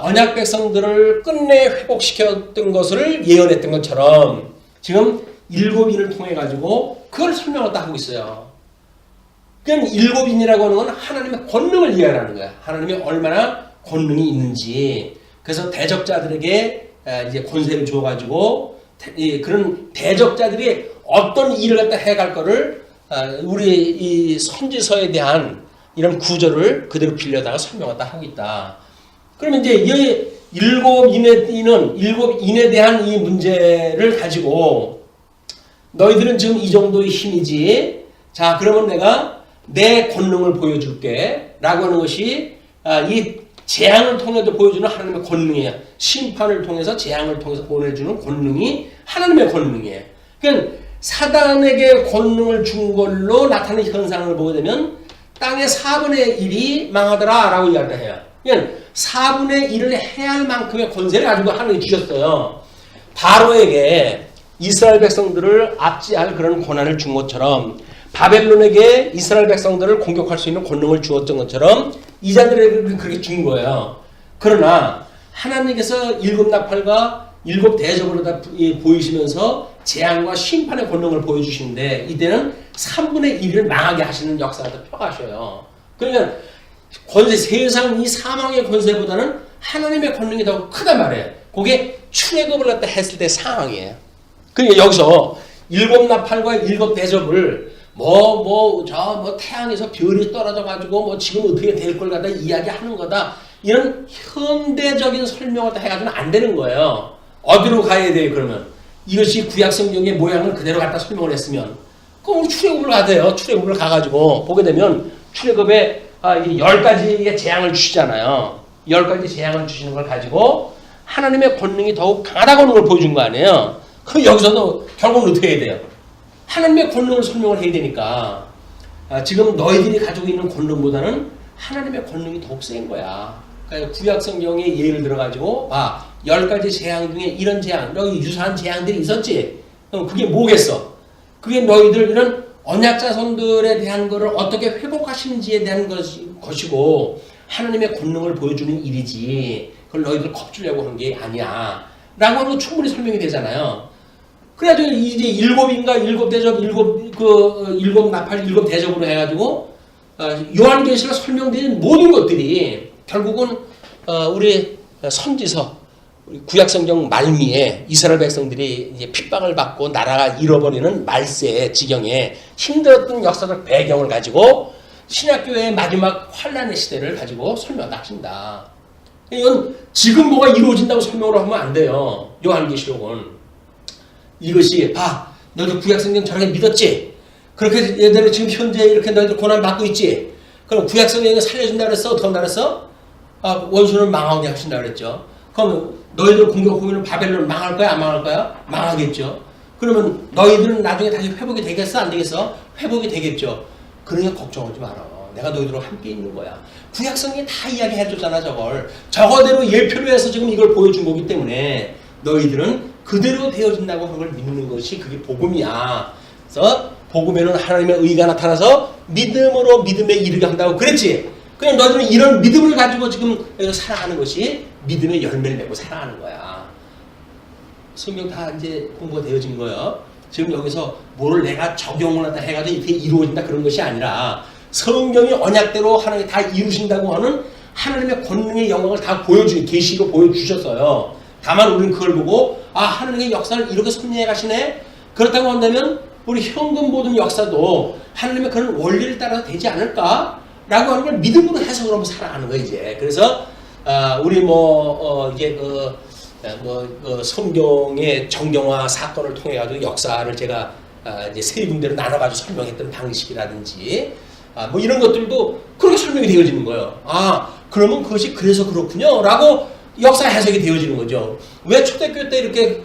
언약 백성들을 끝내 회복시켰던 것을 예언했던 것처럼 지금 일곱인을 통해 가지고 그걸 설명했다 하고 있어요. 그러니까 일곱인이라고 하는 건 하나님의 권능을 이해하라는 거야. 하나님이 얼마나 권능이 있는지. 그래서 대적자들에게 이제 권세를 주어가지고 그런 대적자들이 어떤 일을 갖다 해갈 거를 우리 이 선지서에 대한 이런 구절을 그대로 빌려다가 설명했다 하고 있다. 그러면 이제 이 일곱인에 대한 이 문제를 가지고 너희들은 지금 이 정도의 힘이지. 자, 그러면 내가 내 권능을 보여줄게. 라고 하는 것이 이 재앙을 통해서 보여주는 하나님의 권능이에요. 심판을 통해서 재앙을 통해서 보내주는 권능이 하나님의 권능이에요. 그러니까 사단에게 권능을 준 걸로 나타나는 현상을 보게 되면 땅의 4분의 1이 망하더라 라고 이야기를 해요. 그러니까 4분의 1을 해야 할 만큼의 권세를 가지고 하나님이 주셨어요. 바로에게 이스라엘 백성들을 압제할 그런 권한을 준 것처럼 바벨론에게 이스라엘 백성들을 공격할 수 있는 권능을 주었던 것처럼 이 자들에게 그렇게 준 거예요. 그러나 하나님께서 일곱 나팔과 일곱 대적으로 다 보이시면서 재앙과 심판의 권능을 보여주시는데 이때는 3분의 1을 망하게 하시는 역사가 더 펴가셔요. 그러니까 권세, 세상 이 사망의 권세보다는 하나님의 권능이 더 크단 말이에요. 그게 출애굽을 갖다 했을 때 상황이에요. 그러니까 여기서 일곱 나팔과 일곱 대접을 태양에서 별이 떨어져가지고 지금 어떻게 될 걸 갖다 이야기하는 거다. 이런 현대적인 설명을 해가지고는 안 되는 거예요. 어디로 가야 돼요, 그러면? 이것이 구약성경의 모양을 그대로 갖다 설명을 했으면. 그럼 우리 출애굽을 가세요. 출애굽을 가가지고 보게 되면 출애굽에 10가지의 재앙을 주시잖아요. 10가지 재앙을 주시는 걸 가지고 하나님의 권능이 더욱 강하다고 하는 걸 보여준 거 아니에요? 그럼 여기서도 결국은 어떻게 해야 돼요? 하나님의 권능을 설명을 해야 되니까 지금 너희들이 가지고 있는 권능보다는 하나님의 권능이 더욱 센 거야. 그러니까 구약성경의 예를 들어가지고 10가지 재앙 중에 이런 재앙, 여기 유사한 재앙들이 있었지? 그럼 그게 뭐겠어? 그게 너희들 이런 언약자손들에 대한 것을 어떻게 회복하시는지에 대한 것이고 하나님의 권능을 보여주는 일이지 그걸 너희들 겁주려고 한 게 아니야 라고 하는 거 충분히 설명이 되잖아요. 그래가지고 이제 일곱인가 일곱 대접, 일곱 나팔, 일곱 대접으로 해가지고 요한계시로 설명되는 모든 것들이 결국은 우리 선지서 구약성경 말미에 이스라엘 백성들이 이제 핍박을 받고 나라가 잃어버리는 말세의 지경에 힘들었던 역사적 배경을 가지고 신약교회의 마지막 환란의 시대를 가지고 설명하신다. 이건 지금 뭐가 이루어진다고 설명을 하면 안 돼요. 요한계시록은. 이것이 너희들 구약성경 저렇게 믿었지? 그렇게 얘들은 지금 현재 이렇게 너희들 고난받고 있지? 그럼 구약성경이 살려준다 그랬어? 어떻게 한다 그랬어? 원수는 망하게 하신다 그랬죠. 그럼 너희들 공격하면 바벨론 망할 거야? 안 망할 거야? 망하겠죠. 그러면 너희들은 나중에 다시 회복이 되겠어? 안 되겠어? 회복이 되겠죠. 그러니까 걱정하지 마라. 내가 너희들과 함께 있는 거야. 구약성경이 다 이야기해줬잖아 저걸. 저거대로 예표로 해서 지금 이걸 보여준 거기 때문에 너희들은 그대로 되어진다고 하는 걸 믿는 것이 그게 복음이야. 그래서 복음에는 하나님의 의가 나타나서 믿음으로 믿음에 이르게 한다고 그랬지. 그냥 너희들은 이런 믿음을 가지고 지금 살아가는 것이 믿음의 열매를 맺고 살아가는 거야. 성경 다 이제 공부가 되어진 거예요. 지금 여기서 뭐를 내가 적용을 하다 해가지고 이렇게 이루어진다 그런 것이 아니라 성경이 언약대로 하나님이 다 이루신다고 하는 하나님의 권능의 영광을 다 계시로 보여주셨어요. 다만 우리는 그걸 보고 하나님의 역사를 이렇게 섭리해 가시네. 그렇다고 한다면 우리 현금 모든 역사도 하나님의 그런 원리를 따라서 되지 않을까라고 하는 걸 믿음으로 해석을 한번 살아가는 거예요 이제. 그래서 우리 이게 성경의 정경화 사건을 통해 가지고 역사를 제가 이제 세 군데로 나눠가지고 설명했던 방식이라든지 뭐 이런 것들도 그렇게 설명이 되어지는 거예요. 그러면 그것이 그래서 그렇군요라고 역사 해석이 되어지는 거죠. 왜 초대교회 때 이렇게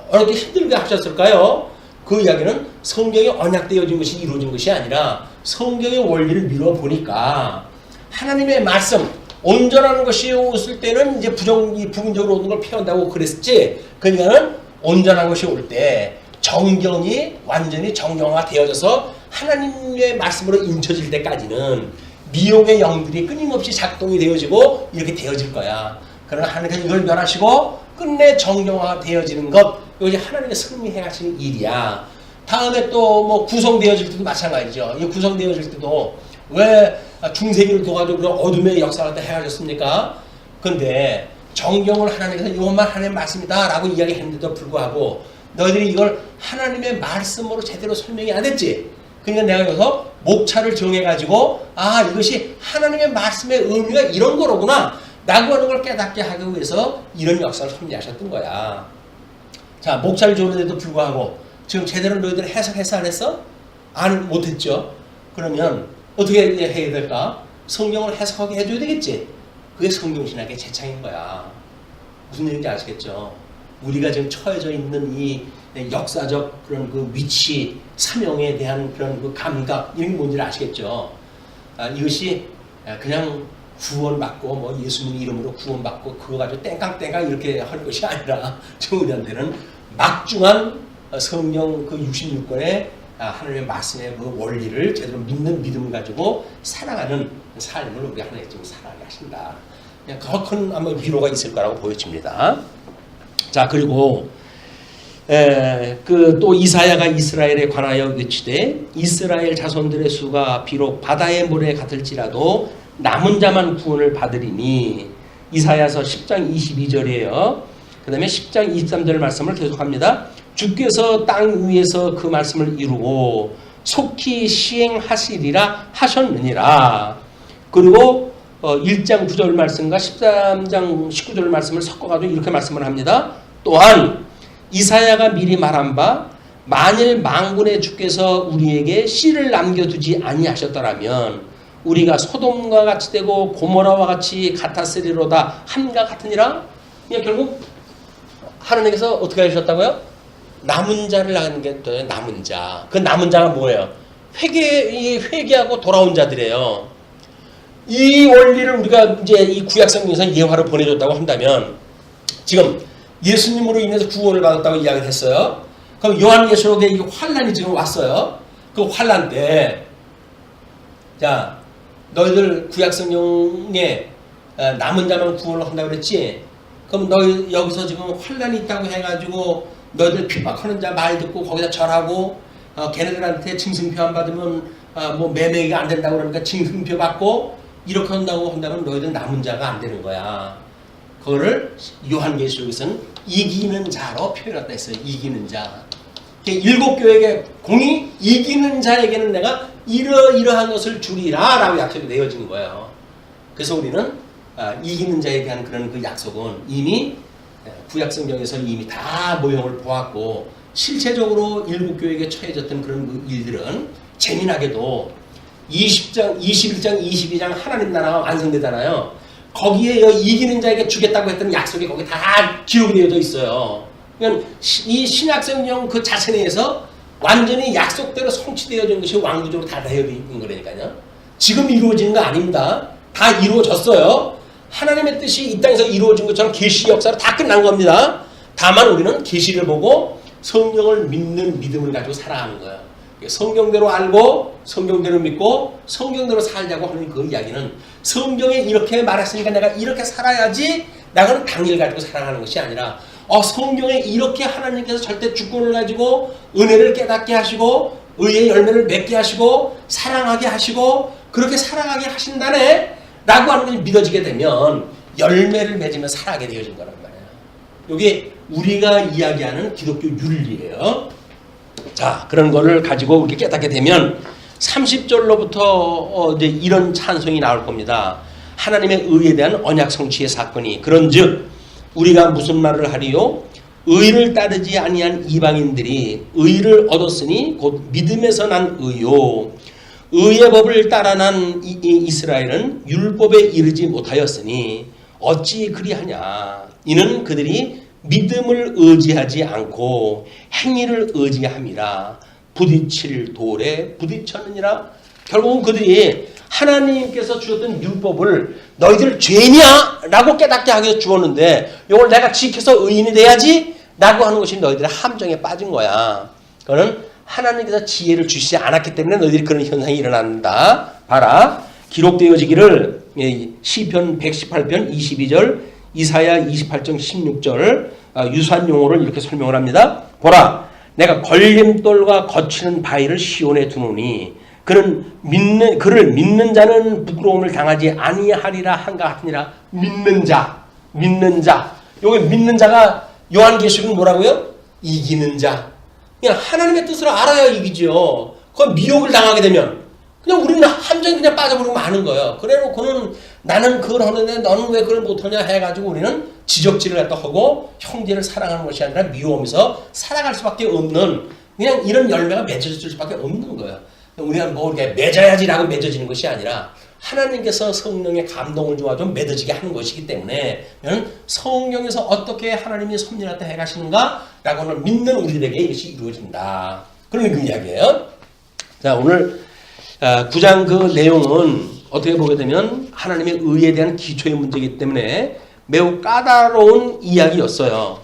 어렵게 힘들게 하셨을까요? 그 이야기는 성경에 언약되어진 것이 이루어진 것이 아니라 성경의 원리를 미뤄보니까 하나님의 말씀 온전한 것이 왔을 때는 이제 부분적으로 오는 걸 피한다고 그랬지. 그러니까는 온전한 것이 올 때 정경이 완전히 정경화 되어져서 하나님의 말씀으로 인쳐질 때까지는 미혹의 영들이 끊임없이 작동이 되어지고 이렇게 되어질 거야. 그러나 하나님께서 이걸 멸하시고 끝내 정경화 되어지는 것, 이것이 하나님의 승리해 가시는 일이야. 다음에 또 뭐 구성되어질 때도 마찬가지죠. 이 구성되어질 때도 왜 중세기를 둬가지고 그런 어둠의 역사가 해가졌습니까? 근데 정경을 하나님께서 이것만 하나님의 말씀이다 라고 이야기했는데도 불구하고 너희들이 이걸 하나님의 말씀으로 제대로 설명이 안 됐지. 그러니까 내가 여기서 목차를 정해가지고 이것이 하나님의 말씀의 의미가 이런 거로구나 라고 하는 걸 깨닫게 하기 위해서 이런 역사를 섭리하셨던 거야. 자, 목차를 정하는데도 불구하고 지금 제대로 너희들 해석했어 안 했어? 못했죠. 그러면 어떻게 해야 될까? 성경을 해석하게 해줘야 되겠지. 그게 성경신학의 재창인 거야. 무슨 얘기인지 아시겠죠? 우리가 지금 처해져 있는 이 역사적 그런 그 위치, 사명에 대한 그런 그 감각, 이런 게 뭔지를 아시겠죠? 이것이 그냥 구원받고 뭐 예수님 이름으로 구원받고 그거 가지고 땡깡땡깡 이렇게 하는 것이 아니라 지금 우리한테는 막중한 성경 그 66권의 하나님의 말씀의 그 원리를 제대로 믿는 믿음을 가지고 살아가는 삶을 우리 하나님 지금 살아가게 하신다. 그냥 더 큰 아마 위로가 있을 거라고 보여집니다. 자, 그리고 또 이사야가 이스라엘에 관하여 외치되 이스라엘 자손들의 수가 비록 바다의 모래 같을지라도 남은 자만 구원을 받으리니. 이사야서 10장 22절이에요. 그 다음에 10장 23절 말씀을 계속합니다. 주께서 땅 위에서 그 말씀을 이루고 속히 시행하시리라 하셨느니라. 그리고 1장 9절 말씀과 13장 19절 말씀을 섞어가지고 이렇게 말씀을 합니다. 또한 이사야가 미리 말한 바 만일 만군의 주께서 우리에게 씨를 남겨두지 아니하셨더라면 우리가 소돔과 같이 되고 고모라와 같이 같았으리로다 함과 같으니라. 그러니까 결국 하나님께서 어떻게 하셨다고요? 남은 자를 낳은 게 또 남은 자. 그 남은 자가 뭐예요? 회개하고 돌아온 자들이에요. 이 원리를 우리가 이제 이 구약성경에서 예화로 보내줬다고 한다면 지금 예수님으로 인해서 구원을 받았다고 이야기를 했어요. 그럼 요한계시록에 이 환란이 지금 왔어요. 그 환란 때, 자, 너희들 구약성경에 남은 자만 구원을 한다고 그랬지? 그럼 너희 여기서 지금 환란이 있다고 해가지고 너희들 핍박하는 자 말 듣고 거기다 절하고 걔네들한테 징승표 안 받으면 뭐 매매가 안 된다고 그러니까 징승표 받고 이렇게 한다고 한다면 너희들 남은 자가 안 되는 거야. 그거를 요한계시록에서는 이기는 자로 표현했다 했어요. 이기는 자. 일곱 교회에게 공이 이기는 자에게는 내가 이러이러한 것을 주리라 라고 약속이 되어진 거예요. 그래서 우리는 이기는 자에 대한 그런 그 약속은 이미 구약성경에서 이미 다 모형을 보았고 실체적으로 일곱 교회에게 처해졌던 그런 그 일들은 재미나게도 20장, 21장, 22장 하나님 나라가 완성되잖아요. 거기에 이기는 자에게 주겠다고 했던 약속이 거기 다 기록이 되어져 있어요. 그러니까 이 신약성경 그 자체 내에서 완전히 약속대로 성취되어진 것이 왕구적으로 다 되어 있는 거라니까요. 지금 이루어지는 거 아닙니다. 다 이루어졌어요. 하나님의 뜻이 이 땅에서 이루어진 것처럼 계시 역사로 다 끝난 겁니다. 다만 우리는 계시를 보고 성경을 믿는 믿음을 가지고 살아가는 거예요. 성경대로 알고 성경대로 믿고 성경대로 살자고 하는 그 이야기는 성경에 이렇게 말했으니까 내가 이렇게 살아야지 나는 당일 가지고 살아가는 것이 아니라 성경에 이렇게 하나님께서 절대 주권을 가지고 은혜를 깨닫게 하시고 의의 열매를 맺게 하시고 사랑하게 하시고 그렇게 살아가게 하신다네 라고 하는 것이 믿어지게 되면 열매를 맺으며 살아가게 되어진 거란 말이에요. 이게 우리가 이야기하는 기독교 윤리예요. 자, 그런 거를 가지고 이렇게 깨닫게 되면 30절로부터 이제 이런 찬송이 나올 겁니다. 하나님의 의에 대한 언약 성취의 사건이 그런즉 우리가 무슨 말을 하리요? 의를 따르지 아니한 이방인들이 의를 얻었으니 곧 믿음에서 난 의요. 의의 법을 따라 난 이스라엘은 율법에 이르지 못하였으니 어찌 그리하냐? 이는 그들이 믿음을 의지하지 않고 행위를 의지함이라. 부딪힐 돌에 부딪혔느니라. 결국은 그들이 하나님께서 주셨던 율법을 너희들 죄냐? 라고 깨닫게 하기 위해서 주었는데 이걸 내가 지켜서 의인이 돼야지? 라고 하는 것이 너희들의 함정에 빠진 거야. 그거는 하나님께서 지혜를 주시지 않았기 때문에 너희들이 그런 현상이 일어난다. 봐라. 기록되어지기를 시편 118편 22절 이사야 28장 16절 유사한 용어를 이렇게 설명을 합니다. 보라, 내가 걸림돌과 거치는 바위를 시온에 두노니 그를 믿는 자는 부끄러움을 당하지 아니하리라 한가 같으니라. 믿는 자. 여기 믿는 자가 요한계시록은 뭐라고요? 이기는 자. 그냥 하나님의 뜻을 알아야 이기죠. 그건 미혹을 당하게 되면 그냥 우리는 함정에 그냥 빠져버리고 마는 거예요. 그래놓고는 나는 그걸 하는데 너는 왜 그걸 못하냐 해가지고 우리는 지적질을 갖다 하고 형제를 사랑하는 것이 아니라 미워하면서 살아갈 수밖에 없는 그냥 이런 열매가 맺어질 수밖에 없는 거예요. 우리가 뭐 이렇게 맺어야지라고 맺어지는 것이 아니라 하나님께서 성령의 감동을 주어서 맺어지게 하는 것이기 때문에 성령에서 어떻게 하나님이 섭리하다 해가시는가라고는 믿는 우리들에게 이것이 이루어진다. 그런 그 이야기예요. 자, 오늘 9장 그 내용은 어떻게 보게 되면 하나님의 의에 대한 기초의 문제이기 때문에 매우 까다로운 이야기였어요.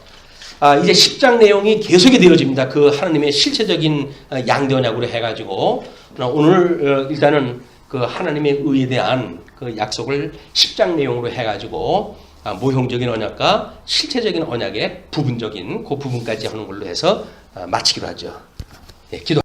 이제 10장 내용이 계속이 되어집니다. 그 하나님의 실체적인 양대 언약으로 해가지고 오늘 일단은 그 하나님의 의에 대한 그 약속을 10장 내용으로 해가지고 모형적인 언약과 실체적인 언약의 부분적인 그 부분까지 하는 걸로 해서 마치기로 하죠. 네, 기도.